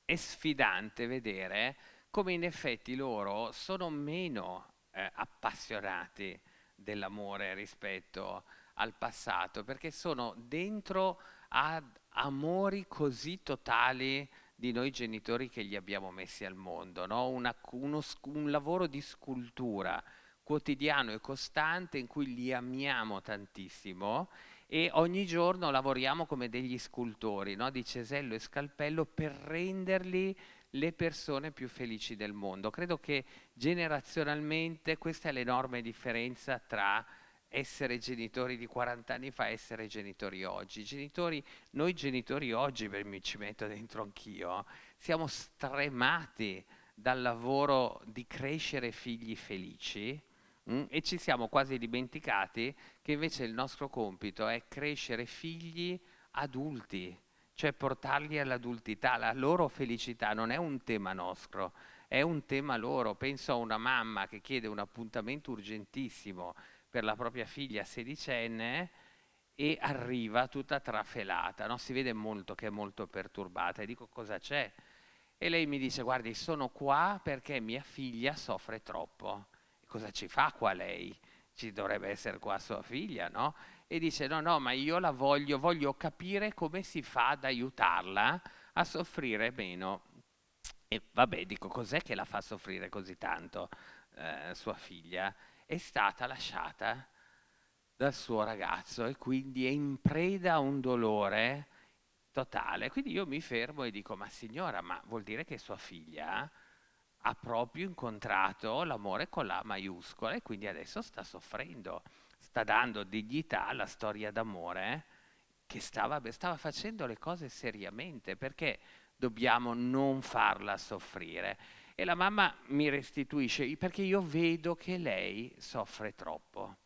è sfidante vedere come in effetti loro sono meno appassionati dell'amore rispetto al passato, perché sono dentro ad amori così totali di noi genitori che li abbiamo messi al mondo, no? Un lavoro di scultura quotidiano e costante in cui li amiamo tantissimo e ogni giorno lavoriamo come degli scultori, no? Di cesello e scalpello per renderli le persone più felici del mondo. Credo che generazionalmente questa è l'enorme differenza tra essere genitori di 40 anni fa e essere genitori oggi. Noi genitori oggi, mi ci metto dentro anch'io, siamo stremati dal lavoro di crescere figli felici, e ci siamo quasi dimenticati che invece il nostro compito è crescere figli adulti, cioè portarli all'adultità. La loro felicità non è un tema nostro, è un tema loro. Penso a una mamma che chiede un appuntamento urgentissimo per la propria figlia sedicenne e arriva tutta trafelata, no? Si vede molto che è molto perturbata e dico cosa c'è? E lei mi dice guardi sono qua perché mia figlia soffre troppo. E cosa ci fa qua lei? Ci dovrebbe essere qua sua figlia, no? E dice no ma io la voglio capire come si fa ad aiutarla a soffrire meno. E vabbè dico cos'è che la fa soffrire così tanto sua figlia? È stata lasciata dal suo ragazzo e quindi è in preda a un dolore totale. Quindi io mi fermo e dico, ma signora, ma vuol dire che sua figlia ha proprio incontrato l'amore con la maiuscola e quindi adesso sta soffrendo, sta dando dignità alla storia d'amore che stava facendo le cose seriamente, perché dobbiamo non farla soffrire. E la mamma mi restituisce, perché io vedo che lei soffre troppo.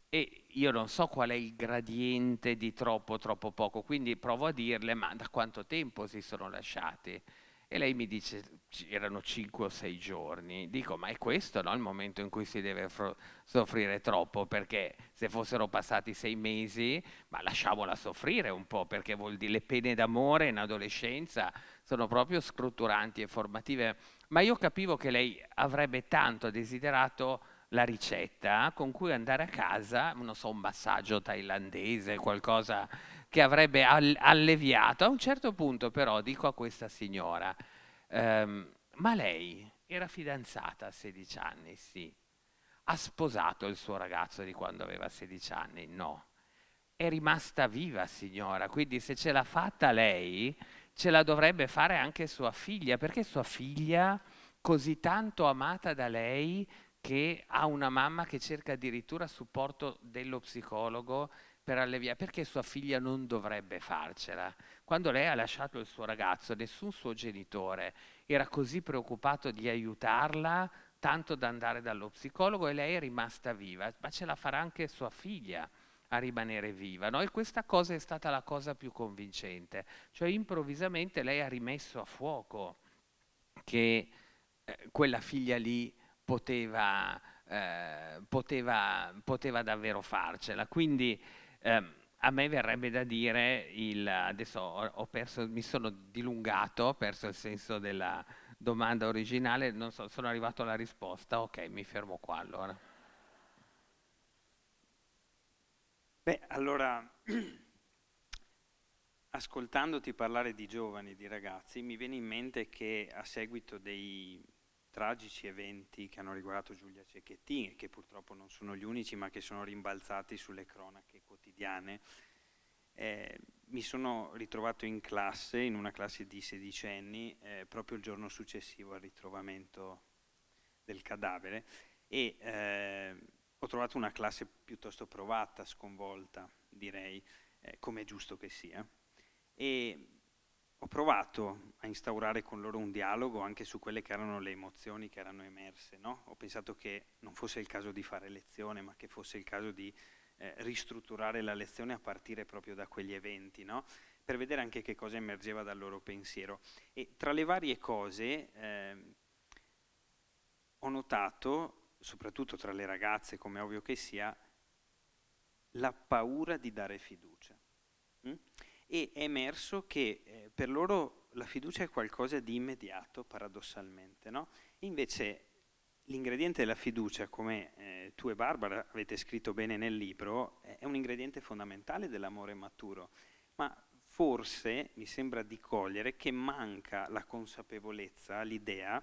E io non so qual è il gradiente di troppo, troppo poco, quindi provo a dirle, ma da quanto tempo si sono lasciati? E lei mi dice, erano 5 o 6 giorni. Dico, ma è questo, no, il momento in cui si deve soffrire troppo? Perché se fossero passati 6 mesi, ma lasciamola soffrire un po', perché vuol dire le pene d'amore in adolescenza sono proprio scrutturanti e formative. Ma io capivo che lei avrebbe tanto desiderato la ricetta con cui andare a casa, non so, un massaggio thailandese, qualcosa che avrebbe alleviato. A un certo punto però dico a questa signora, ma lei era fidanzata a 16 anni? Sì. Ha sposato il suo ragazzo di quando aveva 16 anni? No. È rimasta viva, signora, quindi se ce l'ha fatta lei, ce la dovrebbe fare anche sua figlia, perché sua figlia, così tanto amata da lei, che ha una mamma che cerca addirittura supporto dello psicologo per alleviare, perché sua figlia non dovrebbe farcela. Quando lei ha lasciato il suo ragazzo, nessun suo genitore era così preoccupato di aiutarla, tanto da andare dallo psicologo e lei è rimasta viva, ma ce la farà anche sua figlia a rimanere viva, no? E questa cosa è stata la cosa più convincente, cioè improvvisamente lei ha rimesso a fuoco che quella figlia lì poteva davvero farcela. Quindi a me verrebbe da dire, adesso ho perso, mi sono dilungato, ho perso il senso della domanda originale, non so, sono arrivato alla risposta, ok, mi fermo qua allora. Beh, allora, ascoltandoti parlare di giovani, di ragazzi, mi viene in mente che a seguito dei tragici eventi che hanno riguardato Giulia Cecchettin, e che purtroppo non sono gli unici, ma che sono rimbalzati sulle cronache quotidiane, mi sono ritrovato in classe, in una classe di sedicenni, proprio il giorno successivo al ritrovamento del cadavere, e ho trovato una classe piuttosto provata, sconvolta, direi, come è giusto che sia. E ho provato a instaurare con loro un dialogo anche su quelle che erano le emozioni che erano emerse, no? Ho pensato che non fosse il caso di fare lezione, ma che fosse il caso di ristrutturare la lezione a partire proprio da quegli eventi, no? per vedere anche che cosa emergeva dal loro pensiero. E tra le varie cose ho notato, soprattutto tra le ragazze, come è ovvio che sia, la paura di dare fiducia. E è emerso che per loro la fiducia è qualcosa di immediato, paradossalmente, no? Invece l'ingrediente della fiducia, come tu e Barbara avete scritto bene nel libro, è un ingrediente fondamentale dell'amore maturo, ma forse mi sembra di cogliere che manca la consapevolezza, l'idea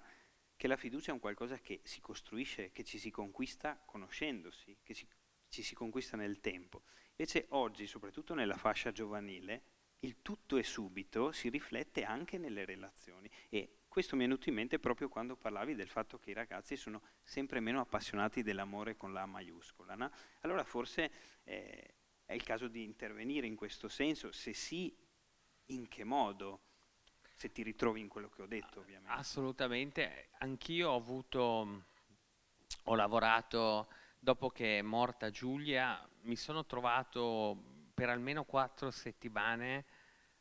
che la fiducia è un qualcosa che si costruisce, che ci si conquista conoscendosi, che ci si conquista nel tempo. Invece oggi, soprattutto nella fascia giovanile, il tutto e subito si riflette anche nelle relazioni, e questo mi è venuto in mente proprio quando parlavi del fatto che i ragazzi sono sempre meno appassionati dell'amore con la A maiuscola, no? Allora forse è il caso di intervenire in questo senso, se sì, in che modo, se ti ritrovi in quello che ho detto, ovviamente. Assolutamente, anch'io ho lavorato, dopo che è morta Giulia, mi sono trovato per almeno 4 settimane,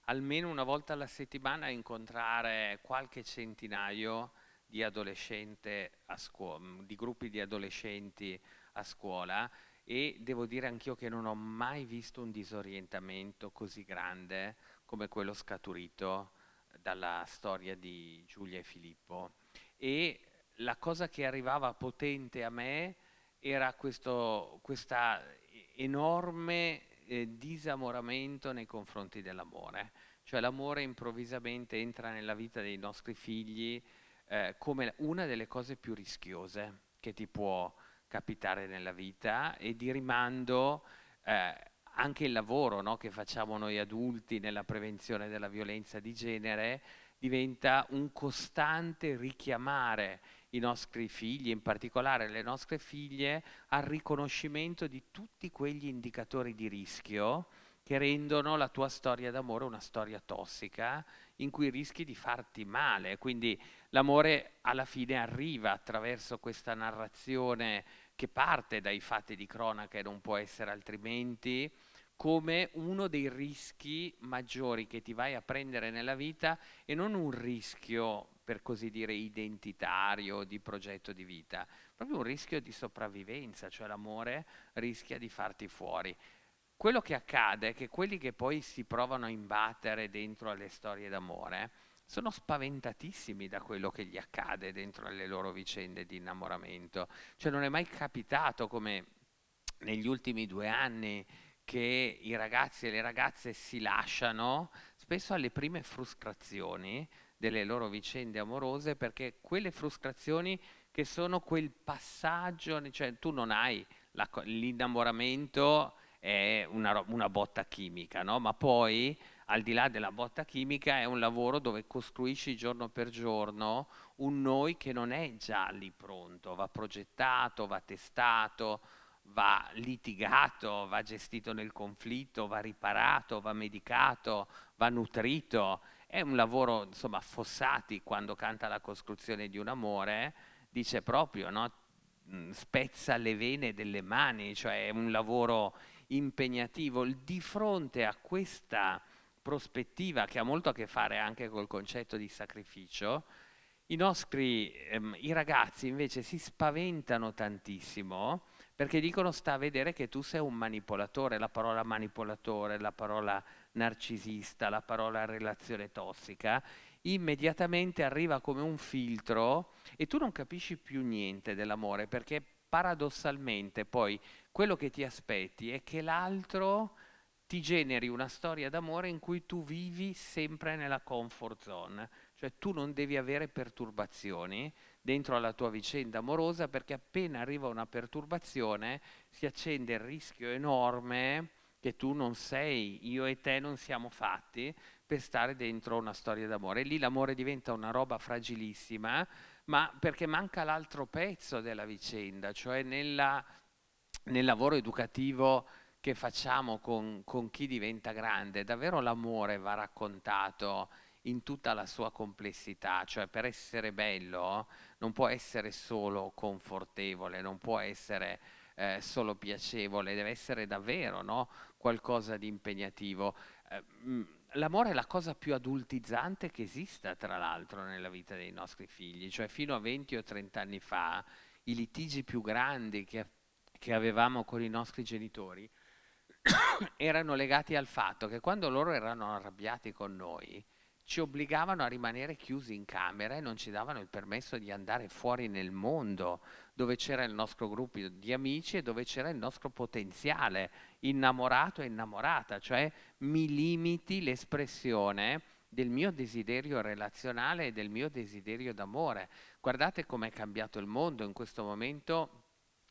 almeno una volta alla settimana, a incontrare qualche centinaio di di gruppi di adolescenti a scuola, e devo dire anch'io che non ho mai visto un disorientamento così grande come quello scaturito dalla storia di Giulia e Filippo. E la cosa che arrivava potente a me era questa enorme disamoramento nei confronti dell'amore. Cioè l'amore improvvisamente entra nella vita dei nostri figli come una delle cose più rischiose che ti può capitare nella vita, e di rimando anche il lavoro, no, che facciamo noi adulti nella prevenzione della violenza di genere diventa un costante richiamare i nostri figli, in particolare le nostre figlie, al riconoscimento di tutti quegli indicatori di rischio che rendono la tua storia d'amore una storia tossica in cui rischi di farti male. Quindi l'amore alla fine arriva attraverso questa narrazione che parte dai fatti di cronaca, e non può essere altrimenti, come uno dei rischi maggiori che ti vai a prendere nella vita, e non un rischio, per così dire, identitario, di progetto di vita, proprio un rischio di sopravvivenza, cioè l'amore rischia di farti fuori. Quello che accade è che quelli che poi si provano a imbattere dentro alle storie d'amore sono spaventatissimi da quello che gli accade dentro alle loro vicende di innamoramento. Cioè non è mai capitato, come negli ultimi 2 anni, che i ragazzi e le ragazze si lasciano spesso alle prime frustrazioni delle loro vicende amorose, perché quelle frustrazioni che sono quel passaggio, cioè tu non hai l'innamoramento è una botta chimica, no? Ma poi al di là della botta chimica è un lavoro dove costruisci giorno per giorno un noi che non è già lì pronto, va progettato, va testato, va litigato, va gestito nel conflitto, va riparato, va medicato, va nutrito. È un lavoro, insomma, Fossati, quando canta La costruzione di un amore, dice proprio, no? Spezza le vene delle mani, cioè è un lavoro impegnativo. Di fronte a questa prospettiva, che ha molto a che fare anche col concetto di sacrificio, i ragazzi invece si spaventano tantissimo, perché dicono: sta a vedere che tu sei un manipolatore. La parola manipolatore, la parola narcisista, la parola relazione tossica, immediatamente arriva come un filtro, e tu non capisci più niente dell'amore, perché paradossalmente poi quello che ti aspetti è che l'altro ti generi una storia d'amore in cui tu vivi sempre nella comfort zone, cioè tu non devi avere perturbazioni dentro alla tua vicenda amorosa, perché appena arriva una perturbazione si accende il rischio enorme che tu non sei, io e te non siamo fatti per stare dentro una storia d'amore. E lì l'amore diventa una roba fragilissima, ma perché manca l'altro pezzo della vicenda, cioè nel lavoro educativo che facciamo con chi diventa grande. Davvero l'amore va raccontato in tutta la sua complessità, cioè per essere bello non può essere solo confortevole, non può essere solo piacevole, deve essere davvero, no? Qualcosa di impegnativo. l'amore è la cosa più adultizzante che esista, tra l'altro, nella vita dei nostri figli. Cioè, fino a 20 o 30 anni fa, i litigi più grandi che avevamo con i nostri genitori erano legati al fatto che quando loro erano arrabbiati con noi, ci obbligavano a rimanere chiusi in camera e non ci davano il permesso di andare fuori nel mondo, dove c'era il nostro gruppo di amici e dove c'era il nostro potenziale innamorato e innamorata, cioè mi limiti l'espressione del mio desiderio relazionale e del mio desiderio d'amore. Guardate com'è cambiato il mondo in questo momento.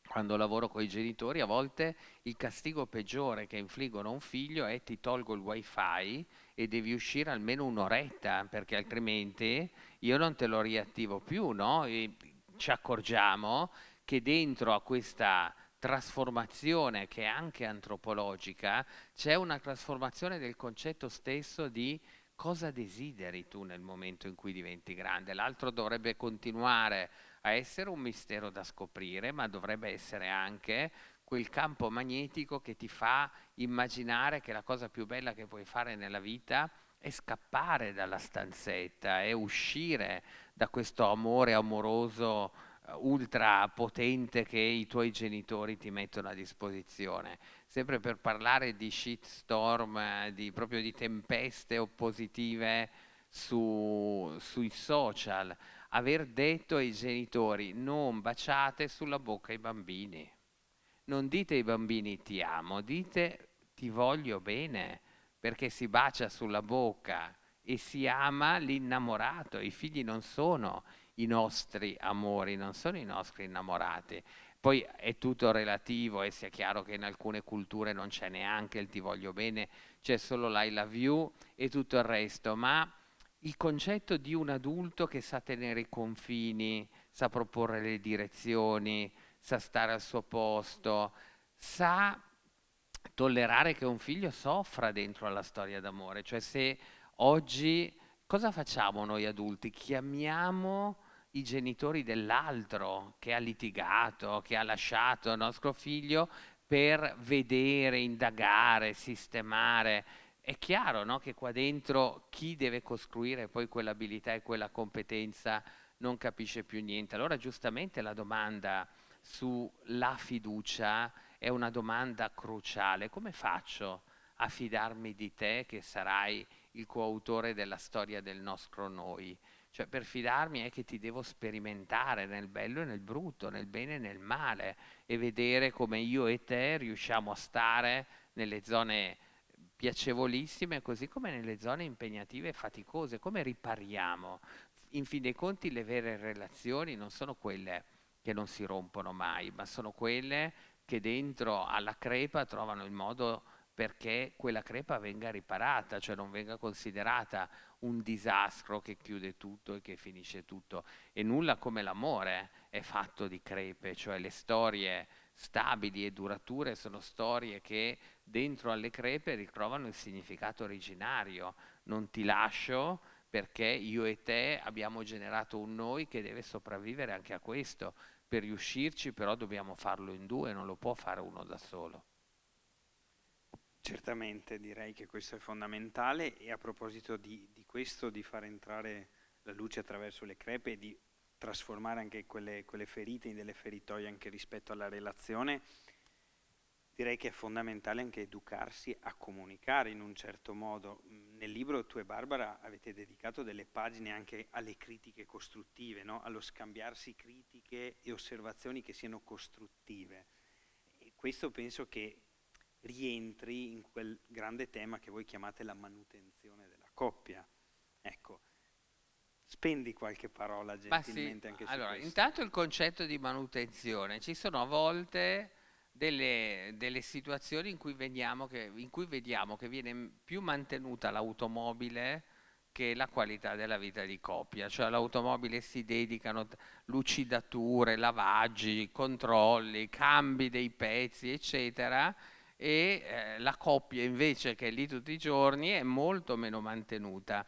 Quando lavoro con i genitori, a volte il castigo peggiore che infliggono a un figlio è: ti tolgo il wifi e devi uscire almeno un'oretta, perché altrimenti io non te lo riattivo più, no? E ci accorgiamo che dentro a questa trasformazione, che è anche antropologica, c'è una trasformazione del concetto stesso di cosa desideri tu nel momento in cui diventi grande. L'altro dovrebbe continuare a essere un mistero da scoprire, ma dovrebbe essere anche quel campo magnetico che ti fa immaginare che la cosa più bella che puoi fare nella vita è scappare dalla stanzetta, è uscire da questo amore amoroso ultra potente che i tuoi genitori ti mettono a disposizione. Sempre per parlare di shitstorm, proprio di tempeste oppositive sui social, aver detto ai genitori: non baciate sulla bocca i bambini. Non dite ai bambini ti amo, dite ti voglio bene, perché si bacia sulla bocca e si ama l'innamorato. I figli non sono i nostri amori, non sono i nostri innamorati. Poi è tutto relativo e sia chiaro che in alcune culture non c'è neanche il ti voglio bene, c'è solo l'I love you e tutto il resto, ma il concetto di un adulto che sa tenere i confini, sa proporre le direzioni, sa stare al suo posto, sa tollerare che un figlio soffra dentro alla storia d'amore. Cioè, se oggi cosa facciamo noi adulti? Chiamiamo i genitori dell'altro che ha litigato, che ha lasciato il nostro figlio, per vedere, indagare, sistemare. È chiaro, no, che qua dentro chi deve costruire poi quell'abilità e quella competenza non capisce più niente. Allora giustamente la domanda sulla fiducia è una domanda cruciale. Come faccio a fidarmi di te che sarai il coautore della storia del nostro noi? Cioè, per fidarmi è che ti devo sperimentare nel bello e nel brutto, nel bene e nel male, e vedere come io e te riusciamo a stare nelle zone piacevolissime, così come nelle zone impegnative e faticose. Come ripariamo? In fin dei conti le vere relazioni non sono quelle che non si rompono mai, ma sono quelle che dentro alla crepa trovano il modo perché quella crepa venga riparata, cioè non venga considerata un disastro che chiude tutto e che finisce tutto. E nulla come l'amore è fatto di crepe, cioè le storie stabili e durature sono storie che dentro alle crepe ritrovano il significato originario. Non ti lascio perché io e te abbiamo generato un noi che deve sopravvivere anche a questo. Per riuscirci però dobbiamo farlo in due, non lo può fare uno da solo. Certamente direi che questo è fondamentale, e a proposito di questo, di far entrare la luce attraverso le crepe e di trasformare anche quelle ferite in delle feritoie anche rispetto alla relazione, direi che è fondamentale anche educarsi a comunicare in un certo modo. Nel libro tu e Barbara avete dedicato delle pagine anche alle critiche costruttive, no? Allo scambiarsi critiche e osservazioni che siano costruttive. E questo penso che rientri in quel grande tema che voi chiamate la manutenzione della coppia. Ecco, spendi qualche parola gentilmente anche su allora, questo. Intanto il concetto di manutenzione. Ci sono a volte delle situazioni in cui vediamo che viene più mantenuta l'automobile che la qualità della vita di coppia. Cioè all'automobile si dedicano lucidature, lavaggi, controlli, cambi dei pezzi, eccetera, e la coppia invece, che è lì tutti i giorni, è molto meno mantenuta.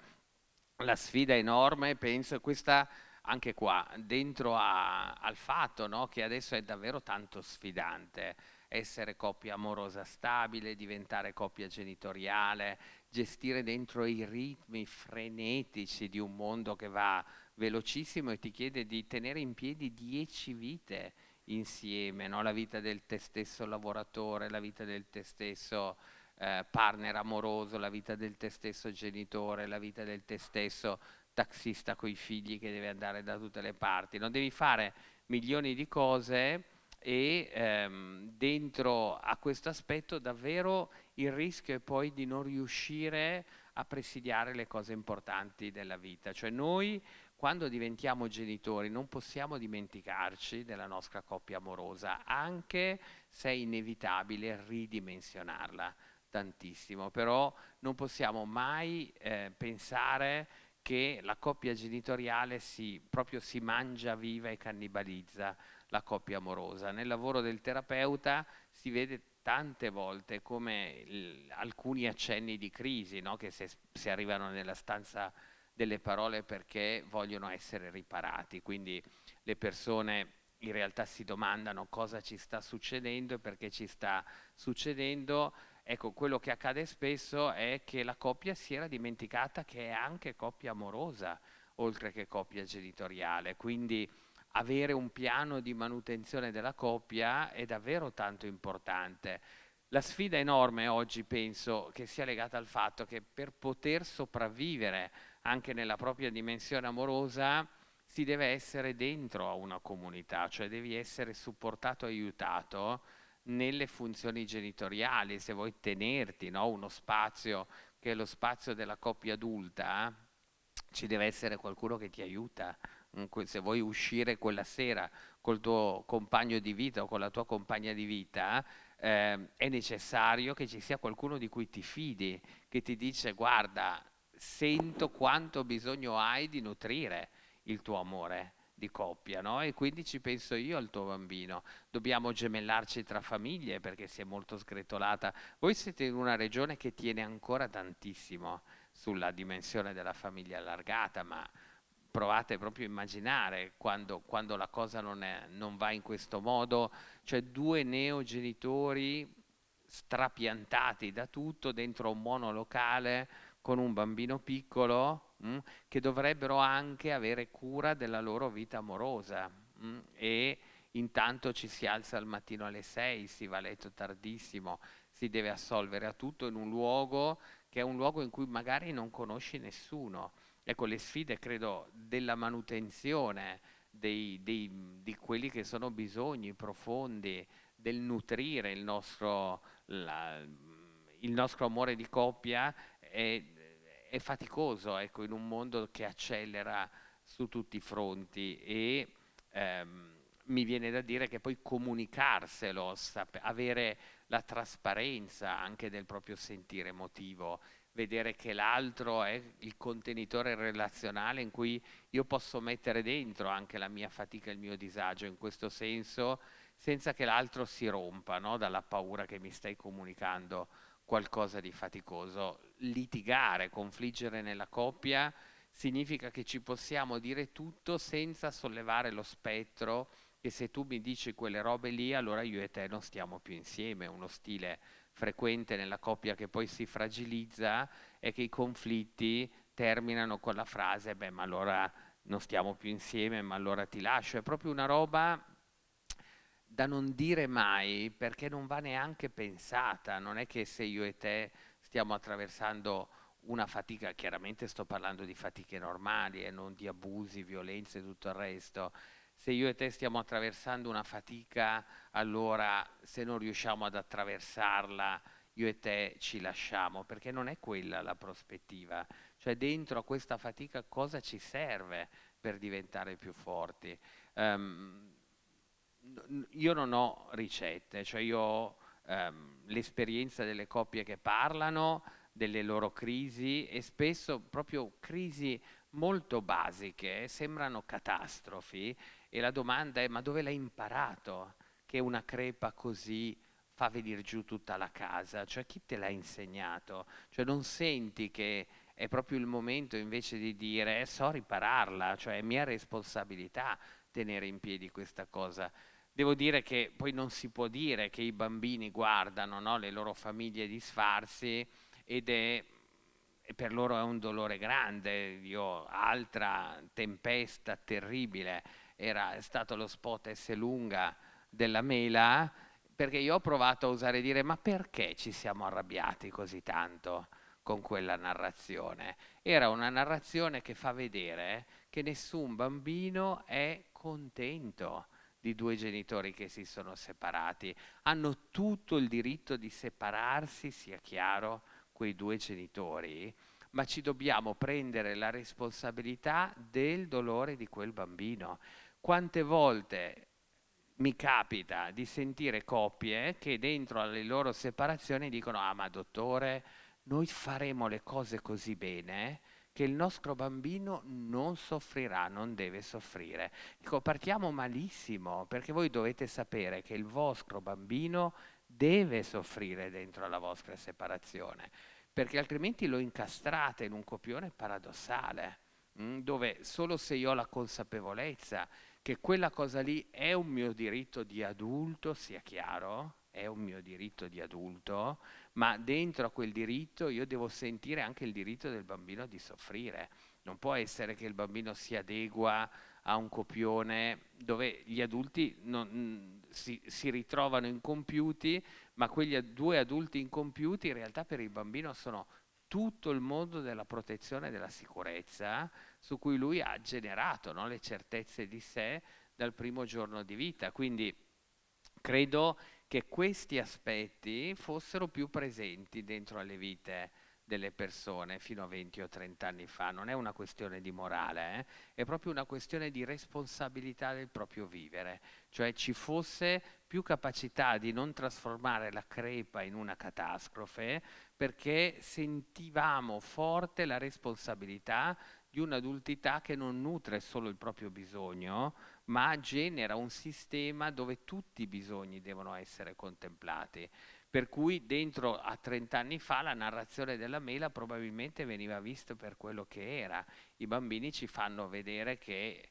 La sfida è enorme, penso, questa anche qua, dentro al fatto, no, che adesso è davvero tanto sfidante essere coppia amorosa stabile, diventare coppia genitoriale, gestire dentro i ritmi frenetici di un mondo che va velocissimo e ti chiede di tenere in piedi 10 vite insieme, no? La vita del te stesso lavoratore, la vita del te stesso partner amoroso, la vita del te stesso genitore, la vita del te stesso taxista coi figli che deve andare da tutte le parti. Non devi fare milioni di cose e dentro a questo aspetto davvero il rischio è poi di non riuscire a presidiare le cose importanti della vita. Cioè noi quando diventiamo genitori non possiamo dimenticarci della nostra coppia amorosa, anche se è inevitabile ridimensionarla tantissimo, però non possiamo mai pensare che la coppia genitoriale proprio si mangia viva e cannibalizza la coppia amorosa. Nel lavoro del terapeuta si vede tante volte come alcuni accenni di crisi, no? Che si arrivano nella stanza delle parole perché vogliono essere riparati, quindi le persone in realtà si domandano cosa ci sta succedendo e perché ci sta succedendo. Ecco, quello che accade spesso è che la coppia si era dimenticata che è anche coppia amorosa, oltre che coppia genitoriale, quindi avere un piano di manutenzione della coppia è davvero tanto importante. La sfida enorme oggi penso che sia legata al fatto che per poter sopravvivere anche nella propria dimensione amorosa si deve essere dentro a una comunità, cioè devi essere supportato e aiutato nelle funzioni genitoriali, se vuoi tenerti, no, uno spazio che è lo spazio della coppia adulta, ci deve essere qualcuno che ti aiuta. Se vuoi uscire quella sera col tuo compagno di vita o con la tua compagna di vita, è necessario che ci sia qualcuno di cui ti fidi, che ti dice guarda, sento quanto bisogno hai di nutrire il tuo amore di coppia, no? E quindi ci penso io al tuo bambino. Dobbiamo gemellarci tra famiglie perché si è molto sgretolata. Voi siete in una regione che tiene ancora tantissimo sulla dimensione della famiglia allargata, ma provate proprio a immaginare quando la cosa non va in questo modo, cioè due neogenitori strapiantati da tutto dentro un monolocale con un bambino piccolo che dovrebbero anche avere cura della loro vita amorosa e intanto ci si alza al mattino alle 6, si va a letto tardissimo, si deve assolvere a tutto in un luogo che è un luogo in cui magari non conosci nessuno. Ecco, le sfide, credo, della manutenzione di quelli che sono bisogni profondi, del nutrire il nostro amore di coppia è faticoso, ecco, in un mondo che accelera su tutti i fronti e mi viene da dire che poi comunicarselo, avere la trasparenza anche del proprio sentire emotivo, vedere che l'altro è il contenitore relazionale in cui io posso mettere dentro anche la mia fatica e il mio disagio in questo senso, senza che l'altro si rompa, no? Dalla paura che mi stai comunicando qualcosa di faticoso. Litigare, confliggere nella coppia significa che ci possiamo dire tutto senza sollevare lo spettro che se tu mi dici quelle robe lì, allora io e te non stiamo più insieme. Uno stile frequente nella coppia che poi si fragilizza è che i conflitti terminano con la frase beh, ma allora non stiamo più insieme, ma allora ti lascio. È proprio una roba da non dire mai perché non va neanche pensata. Non è che se io e te stiamo attraversando una fatica, chiaramente sto parlando di fatiche normali e non di abusi, violenze e tutto il resto. Se io e te stiamo attraversando una fatica, allora se non riusciamo ad attraversarla, io e te ci lasciamo, perché non è quella la prospettiva. Cioè dentro a questa fatica cosa ci serve per diventare più forti? Io non ho ricette, cioè io ho l'esperienza delle coppie che parlano, delle loro crisi e spesso proprio crisi molto basiche, sembrano catastrofi e la domanda è ma dove l'hai imparato che una crepa così fa venire giù tutta la casa? Cioè chi te l'ha insegnato? Cioè non senti che è proprio il momento invece di dire so ripararla, cioè è mia responsabilità tenere in piedi questa cosa. Devo dire che poi non si può dire che i bambini guardano, no, le loro famiglie disfarsi e per loro è un dolore grande. Io, altra tempesta terribile, è stato lo spot Esselunga della mela, perché io ho provato a osare dire ma perché ci siamo arrabbiati così tanto con quella narrazione? Era una narrazione che fa vedere che nessun bambino è contento di due genitori che si sono separati. Hanno tutto il diritto di separarsi, sia chiaro, quei due genitori, ma ci dobbiamo prendere la responsabilità del dolore di quel bambino. Quante volte mi capita di sentire coppie che dentro alle loro separazioni dicono ah ma dottore, noi faremo le cose così bene che il nostro bambino non soffrirà, non deve soffrire. Dico, partiamo malissimo, perché voi dovete sapere che il vostro bambino deve soffrire dentro la vostra separazione, perché altrimenti lo incastrate in un copione paradossale, dove solo se io ho la consapevolezza che quella cosa lì è un mio diritto di adulto, sia chiaro, è un mio diritto di adulto, ma dentro a quel diritto io devo sentire anche il diritto del bambino di soffrire. Non può essere che il bambino si adegua a un copione dove gli adulti si ritrovano incompiuti, ma quegli due adulti incompiuti in realtà per il bambino sono tutto il mondo della protezione e della sicurezza su cui lui ha generato, no, le certezze di sé dal primo giorno di vita. Quindi credo che questi aspetti fossero più presenti dentro alle vite delle persone fino a 20 o 30 anni fa. Non è una questione di morale, è proprio una questione di responsabilità del proprio vivere, cioè ci fosse più capacità di non trasformare la crepa in una catastrofe, perché sentivamo forte la responsabilità di un'adultità che non nutre solo il proprio bisogno, ma genera un sistema dove tutti i bisogni devono essere contemplati. Per cui dentro a 30 anni fa la narrazione della mela probabilmente veniva vista per quello che era. I bambini ci fanno vedere che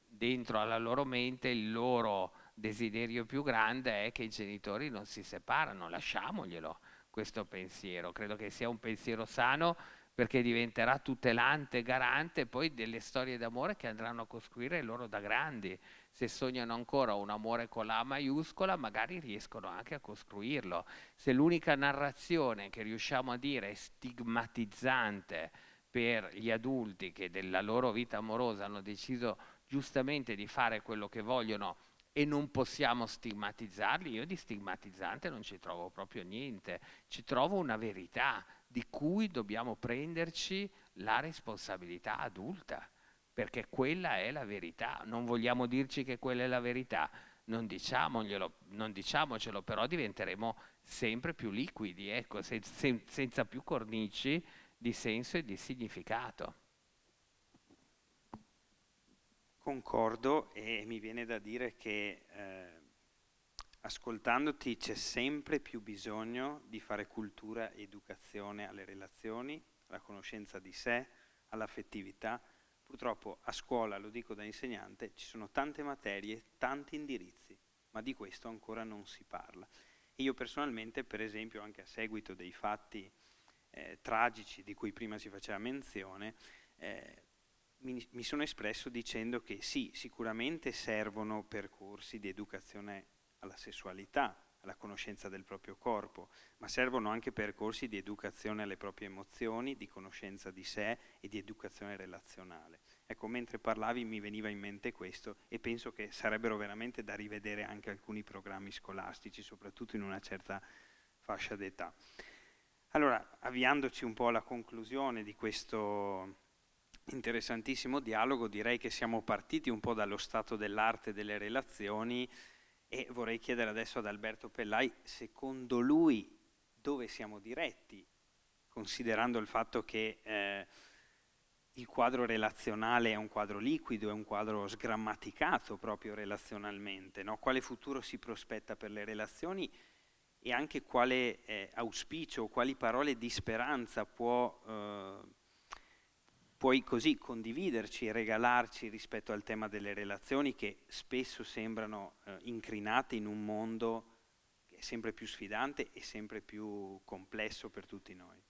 dentro alla loro mente il loro desiderio più grande è che i genitori non si separano, lasciamoglielo questo pensiero. Credo che sia un pensiero sano, perché diventerà tutelante, garante poi delle storie d'amore che andranno a costruire loro da grandi. Se sognano ancora un amore con la A maiuscola, magari riescono anche a costruirlo. Se l'unica narrazione che riusciamo a dire è stigmatizzante per gli adulti che della loro vita amorosa hanno deciso giustamente di fare quello che vogliono e non possiamo stigmatizzarli, io di stigmatizzante non ci trovo proprio niente, ci trovo una verità di cui dobbiamo prenderci la responsabilità adulta, perché quella è la verità. Non vogliamo dirci che quella è la verità, non diciamocelo, però diventeremo sempre più liquidi, ecco, senza più cornici di senso e di significato. Concordo, e mi viene da dire che ascoltandoti c'è sempre più bisogno di fare cultura e educazione alle relazioni, alla conoscenza di sé, all'affettività. Purtroppo a scuola, lo dico da insegnante, ci sono tante materie, tanti indirizzi, ma di questo ancora non si parla. E io personalmente, per esempio, anche a seguito dei fatti tragici di cui prima si faceva menzione, mi sono espresso dicendo che sì, sicuramente servono percorsi di educazione alla sessualità, alla conoscenza del proprio corpo, ma servono anche percorsi di educazione alle proprie emozioni, di conoscenza di sé e di educazione relazionale. Ecco, mentre parlavi mi veniva in mente questo e penso che sarebbero veramente da rivedere anche alcuni programmi scolastici, soprattutto in una certa fascia d'età. Allora, avviandoci un po' alla conclusione di questo interessantissimo dialogo, direi che siamo partiti un po' dallo stato dell'arte delle relazioni e vorrei chiedere adesso ad Alberto Pellai, secondo lui, dove siamo diretti, considerando il fatto che il quadro relazionale è un quadro liquido, è un quadro sgrammaticato proprio relazionalmente, no? Quale futuro si prospetta per le relazioni e anche quale auspicio, quali parole di speranza può puoi così condividerci e regalarci rispetto al tema delle relazioni che spesso sembrano incrinate in un mondo che è sempre più sfidante e sempre più complesso per tutti noi.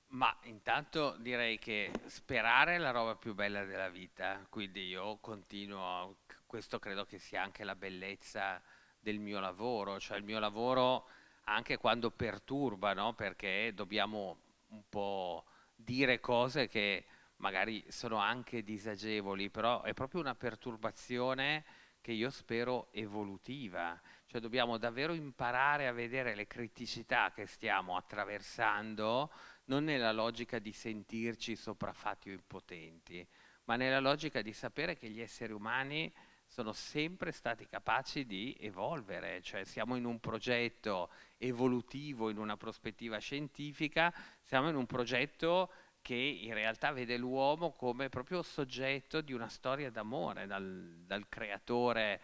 Ma intanto direi che sperare è la roba più bella della vita, quindi io continuo, questo credo che sia anche la bellezza del mio lavoro, cioè il mio lavoro anche quando perturba, no? Perché dobbiamo un po' dire cose che magari sono anche disagevoli, però è proprio una perturbazione che io spero evolutiva, cioè dobbiamo davvero imparare a vedere le criticità che stiamo attraversando, non nella logica di sentirci sopraffatti o impotenti, ma nella logica di sapere che gli esseri umani sono sempre stati capaci di evolvere, cioè siamo in un progetto evolutivo, in una prospettiva scientifica, siamo in un progetto che in realtà vede l'uomo come proprio soggetto di una storia d'amore, dal creatore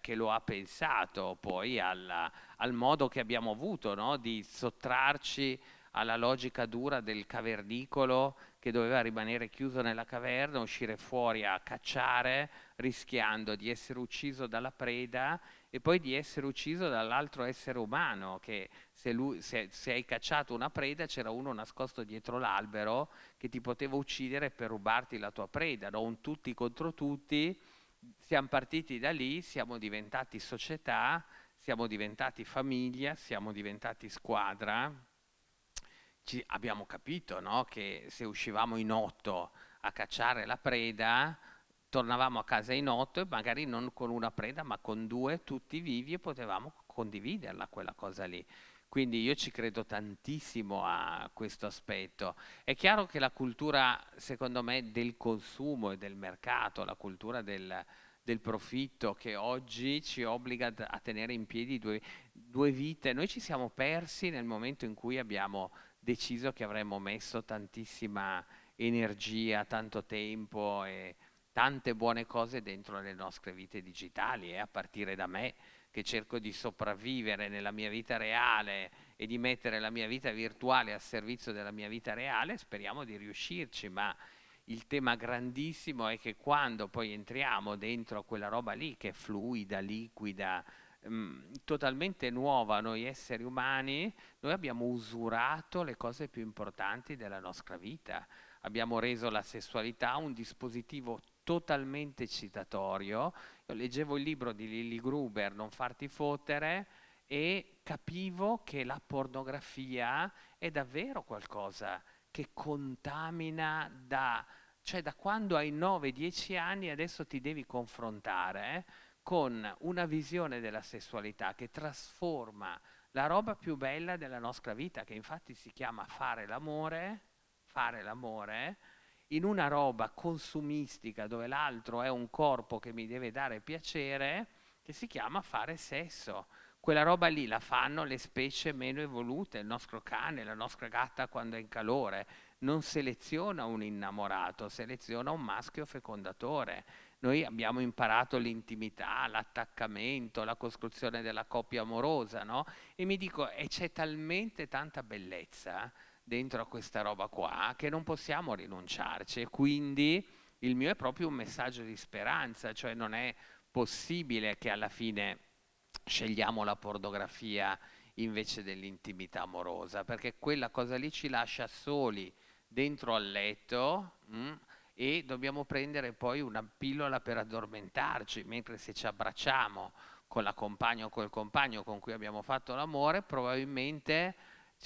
che lo ha pensato, poi al modo che abbiamo avuto, no? Di sottrarci alla logica dura del cavernicolo che doveva rimanere chiuso nella caverna, uscire fuori a cacciare, rischiando di essere ucciso dalla preda e poi di essere ucciso dall'altro essere umano, che se hai cacciato una preda c'era uno nascosto dietro l'albero che ti poteva uccidere per rubarti la tua preda, no? Un tutti contro tutti. Siamo partiti da lì, siamo diventati società, siamo diventati famiglia, siamo diventati squadra. Abbiamo capito, no? Che se uscivamo in 8 a cacciare la preda, tornavamo a casa in 8 e magari non con una preda ma con 2 tutti vivi e potevamo condividerla quella cosa lì. Quindi io ci credo tantissimo a questo aspetto. È chiaro che la cultura, secondo me, del consumo e del mercato, la cultura del profitto che oggi ci obbliga a tenere in piedi due vite, noi ci siamo persi nel momento in cui abbiamo deciso che avremmo messo tantissima energia, tanto tempo e tante buone cose dentro le nostre vite digitali, a partire da me che cerco di sopravvivere nella mia vita reale e di mettere la mia vita virtuale a servizio della mia vita reale, speriamo di riuscirci, ma il tema grandissimo è che quando poi entriamo dentro quella roba lì che è fluida, liquida, totalmente nuova a noi esseri umani, noi abbiamo usurato le cose più importanti della nostra vita. Abbiamo reso la sessualità un dispositivo totalmente eccitatorio. Io leggevo il libro di Lily Gruber, Non farti fottere, e capivo che la pornografia è davvero qualcosa che contamina cioè da quando hai 9-10 anni adesso ti devi confrontare con una visione della sessualità che trasforma la roba più bella della nostra vita, che infatti si chiama fare l'amore, in una roba consumistica dove l'altro è un corpo che mi deve dare piacere, che si chiama fare sesso. Quella roba lì la fanno le specie meno evolute, il nostro cane, la nostra gatta quando è in calore. Non seleziona un innamorato, seleziona un maschio fecondatore. Noi abbiamo imparato l'intimità, l'attaccamento, la costruzione della coppia amorosa, no? E mi dico, e c'è talmente tanta bellezza dentro a questa roba qua che non possiamo rinunciarci. E quindi il mio è proprio un messaggio di speranza, cioè non è possibile che alla fine scegliamo la pornografia invece dell'intimità amorosa, perché quella cosa lì ci lascia soli dentro al letto e dobbiamo prendere poi una pillola per addormentarci, mentre se ci abbracciamo con la compagna o col compagno con cui abbiamo fatto l'amore, probabilmente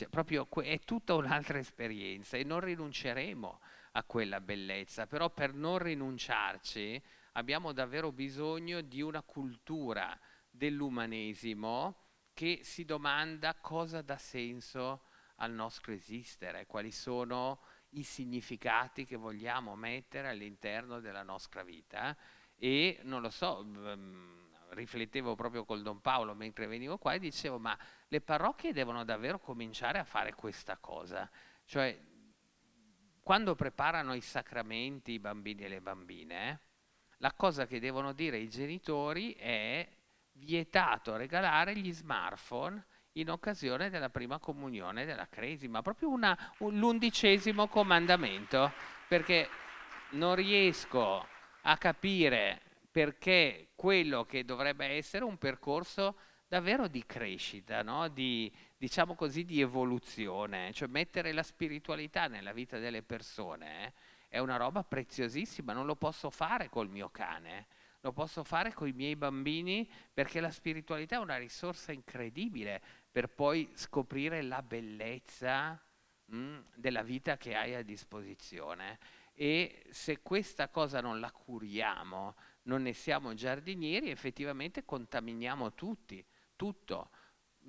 proprio è tutta un'altra esperienza e non rinunceremo a quella bellezza, però per non rinunciarci abbiamo davvero bisogno di una cultura dell'umanesimo che si domanda cosa dà senso al nostro esistere, quali sono i significati che vogliamo mettere all'interno della nostra vita. E non lo so, riflettevo proprio col Don Paolo mentre venivo qua e dicevo, ma le parrocchie devono davvero cominciare a fare questa cosa, cioè quando preparano i sacramenti i bambini e le bambine, la cosa che devono dire i genitori è vietato regalare gli smartphone in occasione della prima comunione della Cresima, proprio l'11° comandamento, perché non riesco a capire perché quello che dovrebbe essere un percorso davvero di crescita, no? Diciamo così, di evoluzione, cioè mettere la spiritualità nella vita delle persone è una roba preziosissima, non lo posso fare col mio cane, lo posso fare con i miei bambini perché la spiritualità è una risorsa incredibile per poi scoprire la bellezza della vita che hai a disposizione. E se questa cosa non la curiamo, non ne siamo giardinieri, effettivamente contaminiamo tutto.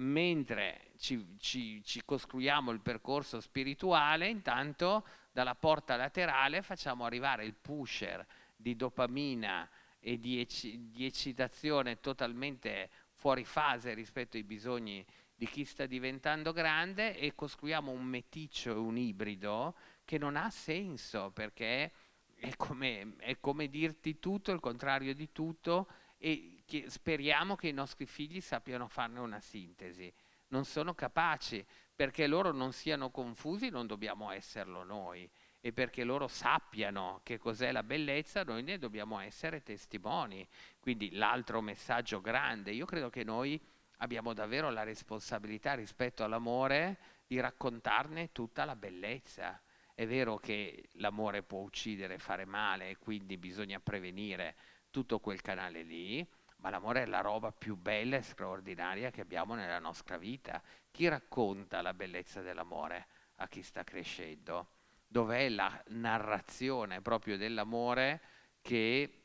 Mentre ci costruiamo il percorso spirituale, intanto dalla porta laterale facciamo arrivare il pusher di dopamina e di eccitazione totalmente fuori fase rispetto ai bisogni di chi sta diventando grande e costruiamo un meticcio e un ibrido che non ha senso perché è come dirti tutto, il contrario di tutto e speriamo che i nostri figli sappiano farne una sintesi. Non sono capaci, perché loro non siano confusi non dobbiamo esserlo noi e perché loro sappiano che cos'è la bellezza noi ne dobbiamo essere testimoni. Quindi l'altro messaggio grande, io credo che noi abbiamo davvero la responsabilità rispetto all'amore di raccontarne tutta la bellezza. È vero che l'amore può uccidere, fare male e quindi bisogna prevenire tutto quel canale lì, ma l'amore è la roba più bella e straordinaria che abbiamo nella nostra vita. Chi racconta la bellezza dell'amore a chi sta crescendo? Dov'è la narrazione proprio dell'amore che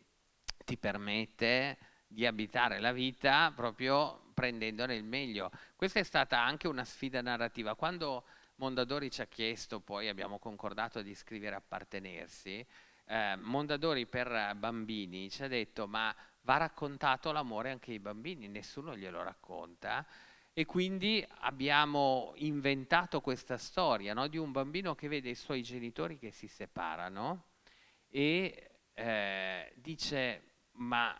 ti permette di abitare la vita proprio prendendone il meglio? Questa è stata anche una sfida narrativa. Quando Mondadori ci ha chiesto, poi abbiamo concordato di scrivere Appartenersi, Mondadori per bambini ci ha detto ma va raccontato l'amore anche ai bambini, nessuno glielo racconta e quindi abbiamo inventato questa storia, no? Di un bambino che vede i suoi genitori che si separano e dice ma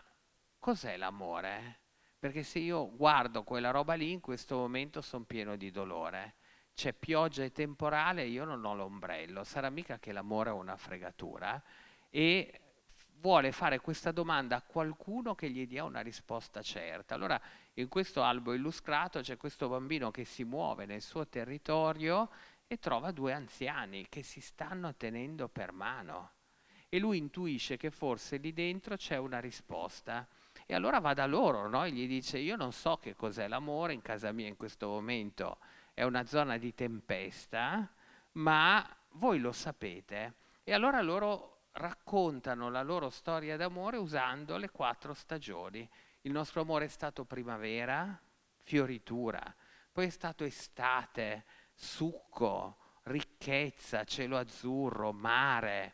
cos'è l'amore? Perché se io guardo quella roba lì in questo momento sono pieno di dolore. C'è pioggia e temporale, io non ho l'ombrello, sarà mica che l'amore è una fregatura? E vuole fare questa domanda a qualcuno che gli dia una risposta certa. Allora, in questo albo illustrato c'è questo bambino che si muove nel suo territorio e trova due anziani che si stanno tenendo per mano. E lui intuisce che forse lì dentro c'è una risposta. E allora va da loro, no? E gli dice: io non so che cos'è l'amore, in casa mia in questo momento è una zona di tempesta, ma voi lo sapete. E allora loro raccontano la loro storia d'amore usando le 4 stagioni. Il nostro amore è stato primavera, fioritura, poi è stato estate, succo, ricchezza, cielo azzurro, mare,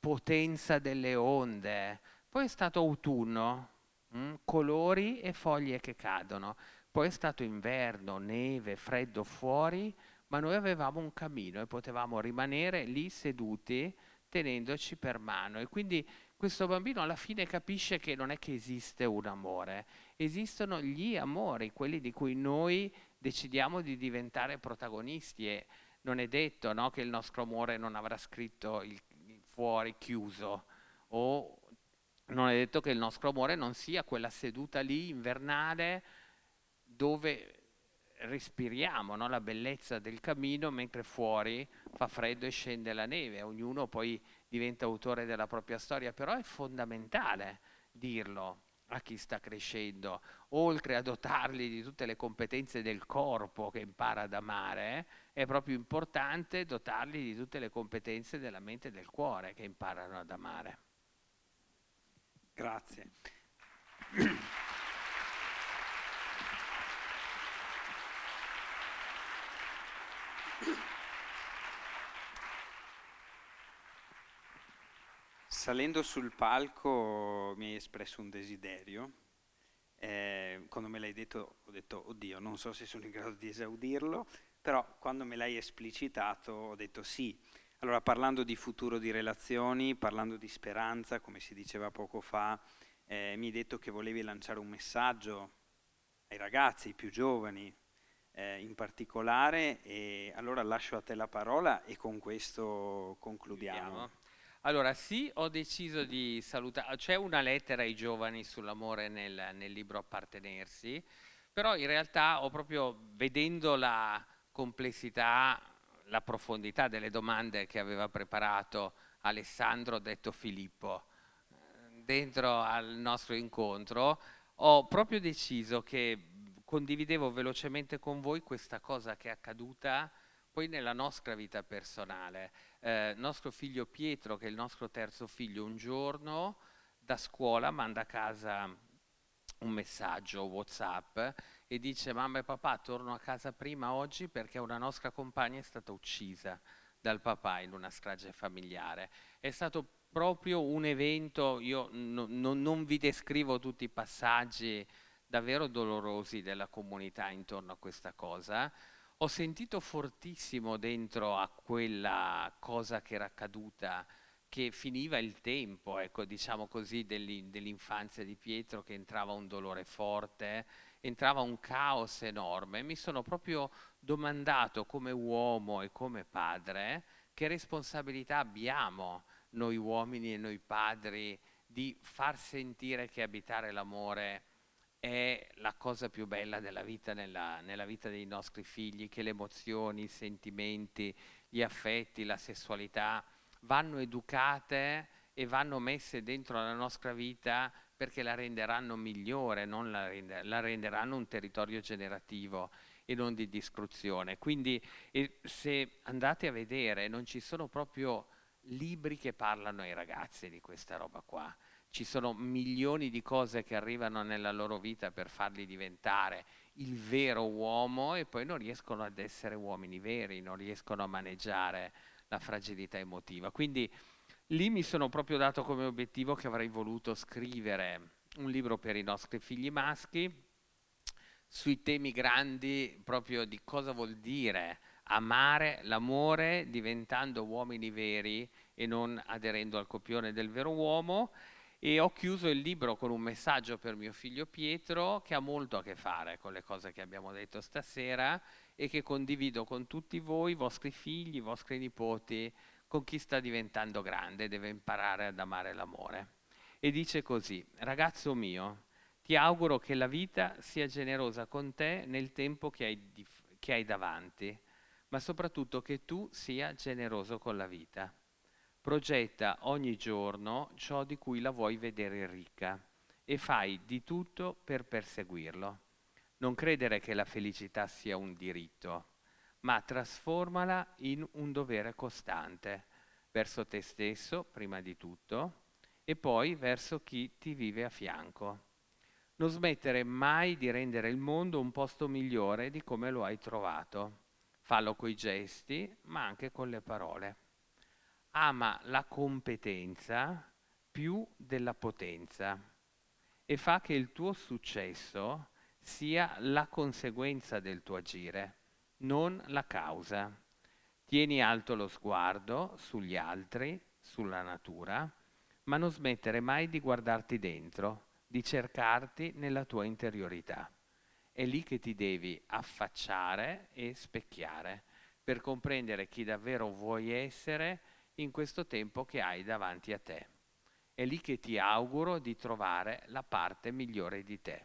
potenza delle onde, poi è stato autunno, colori e foglie che cadono. Poi è stato inverno, neve, freddo fuori, ma noi avevamo un camino e potevamo rimanere lì seduti tenendoci per mano. E quindi questo bambino alla fine capisce che non è che esiste un amore, esistono gli amori, quelli di cui noi decidiamo di diventare protagonisti e non è detto, no, che il nostro amore non avrà scritto il fuori chiuso o non è detto che il nostro amore non sia quella seduta lì invernale dove respiriamo, no? La bellezza del cammino mentre fuori fa freddo e scende la neve, ognuno poi diventa autore della propria storia, però è fondamentale dirlo a chi sta crescendo, oltre a dotarli di tutte le competenze del corpo che impara ad amare, è proprio importante dotarli di tutte le competenze della mente e del cuore che imparano ad amare. Grazie. Salendo sul palco mi hai espresso un desiderio. Quando me l'hai detto ho detto oddio, non so se sono in grado di esaudirlo, però quando me l'hai esplicitato ho detto sì. Allora, parlando di futuro di relazioni, parlando di speranza, come si diceva poco fa, mi hai detto che volevi lanciare un messaggio ai ragazzi, ai più giovani in particolare, e allora lascio a te la parola e con questo concludiamo. Allora, sì, ho deciso di salutare. C'è una lettera ai giovani sull'amore nel libro Appartenersi, però in realtà ho proprio, vedendo la complessità, la profondità delle domande che aveva preparato Alessandro, detto Filippo, dentro al nostro incontro, ho proprio deciso che condividevo velocemente con voi questa cosa che è accaduta poi nella nostra vita personale. Nostro figlio Pietro, che è il nostro terzo figlio, un giorno da scuola manda a casa un messaggio WhatsApp e dice: mamma e papà, torno a casa prima oggi perché una nostra compagna è stata uccisa dal papà in una strage familiare. È stato proprio un evento, io non vi descrivo tutti i passaggi davvero dolorosi della comunità intorno a questa cosa. Ho sentito fortissimo dentro a quella cosa che era accaduta, che finiva il tempo, ecco, diciamo così, dell'infanzia di Pietro, che entrava un dolore forte, entrava un caos enorme. Mi sono proprio domandato, come uomo e come padre, che responsabilità abbiamo noi uomini e noi padri di far sentire che abitare l'amore è la cosa più bella della vita nella vita dei nostri figli, che le emozioni, i sentimenti, gli affetti, la sessualità vanno educate e vanno messe dentro la nostra vita perché la renderanno migliore, non la renderanno un territorio generativo e non di distruzione. Quindi se andate a vedere, non ci sono proprio libri che parlano ai ragazzi di questa roba qua. Ci sono milioni di cose che arrivano nella loro vita per farli diventare il vero uomo e poi non riescono ad essere uomini veri, non riescono a maneggiare la fragilità emotiva. Quindi lì mi sono proprio dato come obiettivo che avrei voluto scrivere un libro per i nostri figli maschi sui temi grandi proprio di cosa vuol dire amare l'amore diventando uomini veri e non aderendo al copione del vero uomo. E ho chiuso il libro con un messaggio per mio figlio Pietro che ha molto a che fare con le cose che abbiamo detto stasera e che condivido con tutti voi, i vostri figli, i vostri nipoti, con chi sta diventando grande, deve imparare ad amare l'amore. E dice così: ragazzo mio, ti auguro che la vita sia generosa con te nel tempo che hai davanti, ma soprattutto che tu sia generoso con la vita. Progetta ogni giorno ciò di cui la vuoi vedere ricca e fai di tutto per perseguirlo. Non credere che la felicità sia un diritto, ma trasformala in un dovere costante verso te stesso, prima di tutto, e poi verso chi ti vive a fianco. Non smettere mai di rendere il mondo un posto migliore di come lo hai trovato. Fallo coi gesti, ma anche con le parole. Ama la competenza più della potenza e fa che il tuo successo sia la conseguenza del tuo agire, non la causa. Tieni alto lo sguardo sugli altri, sulla natura, ma non smettere mai di guardarti dentro, di cercarti nella tua interiorità. È lì che ti devi affacciare e specchiare per comprendere chi davvero vuoi essere in questo tempo che hai davanti a te. È lì che ti auguro di trovare la parte migliore di te.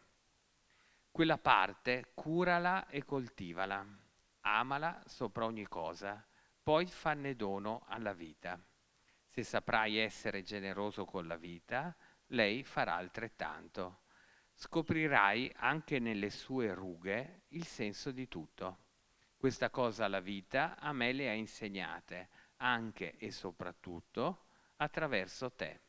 Quella parte curala e coltivala, amala sopra ogni cosa, poi fanne dono alla vita. Se saprai essere generoso con la vita, lei farà altrettanto. Scoprirai anche nelle sue rughe il senso di tutto. Questa cosa la vita a me le ha insegnate, anche e soprattutto attraverso te.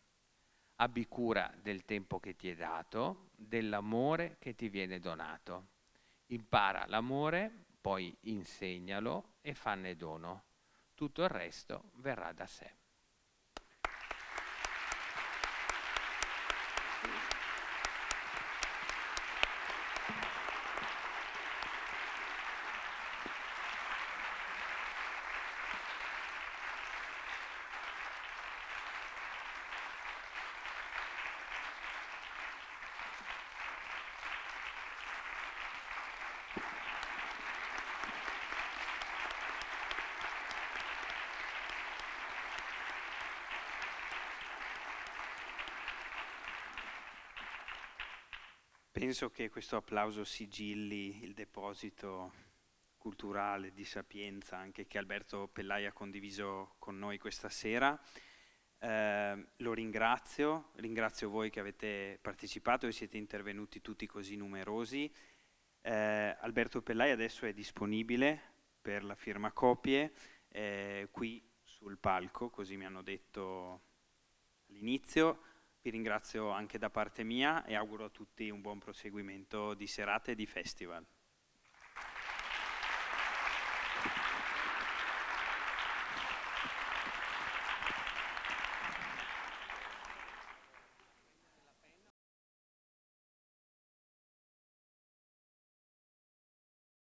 Abbi cura del tempo che ti è dato, dell'amore che ti viene donato. Impara l'amore, poi insegnalo e fanne dono. Tutto il resto verrà da sé. Penso che questo applauso sigilli il deposito culturale di sapienza anche che Alberto Pellai ha condiviso con noi questa sera. Lo ringrazio voi che avete partecipato e siete intervenuti tutti così numerosi. Alberto Pellai adesso è disponibile per la firma copie qui sul palco, così mi hanno detto all'inizio. Vi ringrazio anche da parte mia e auguro a tutti un buon proseguimento di serate e di festival.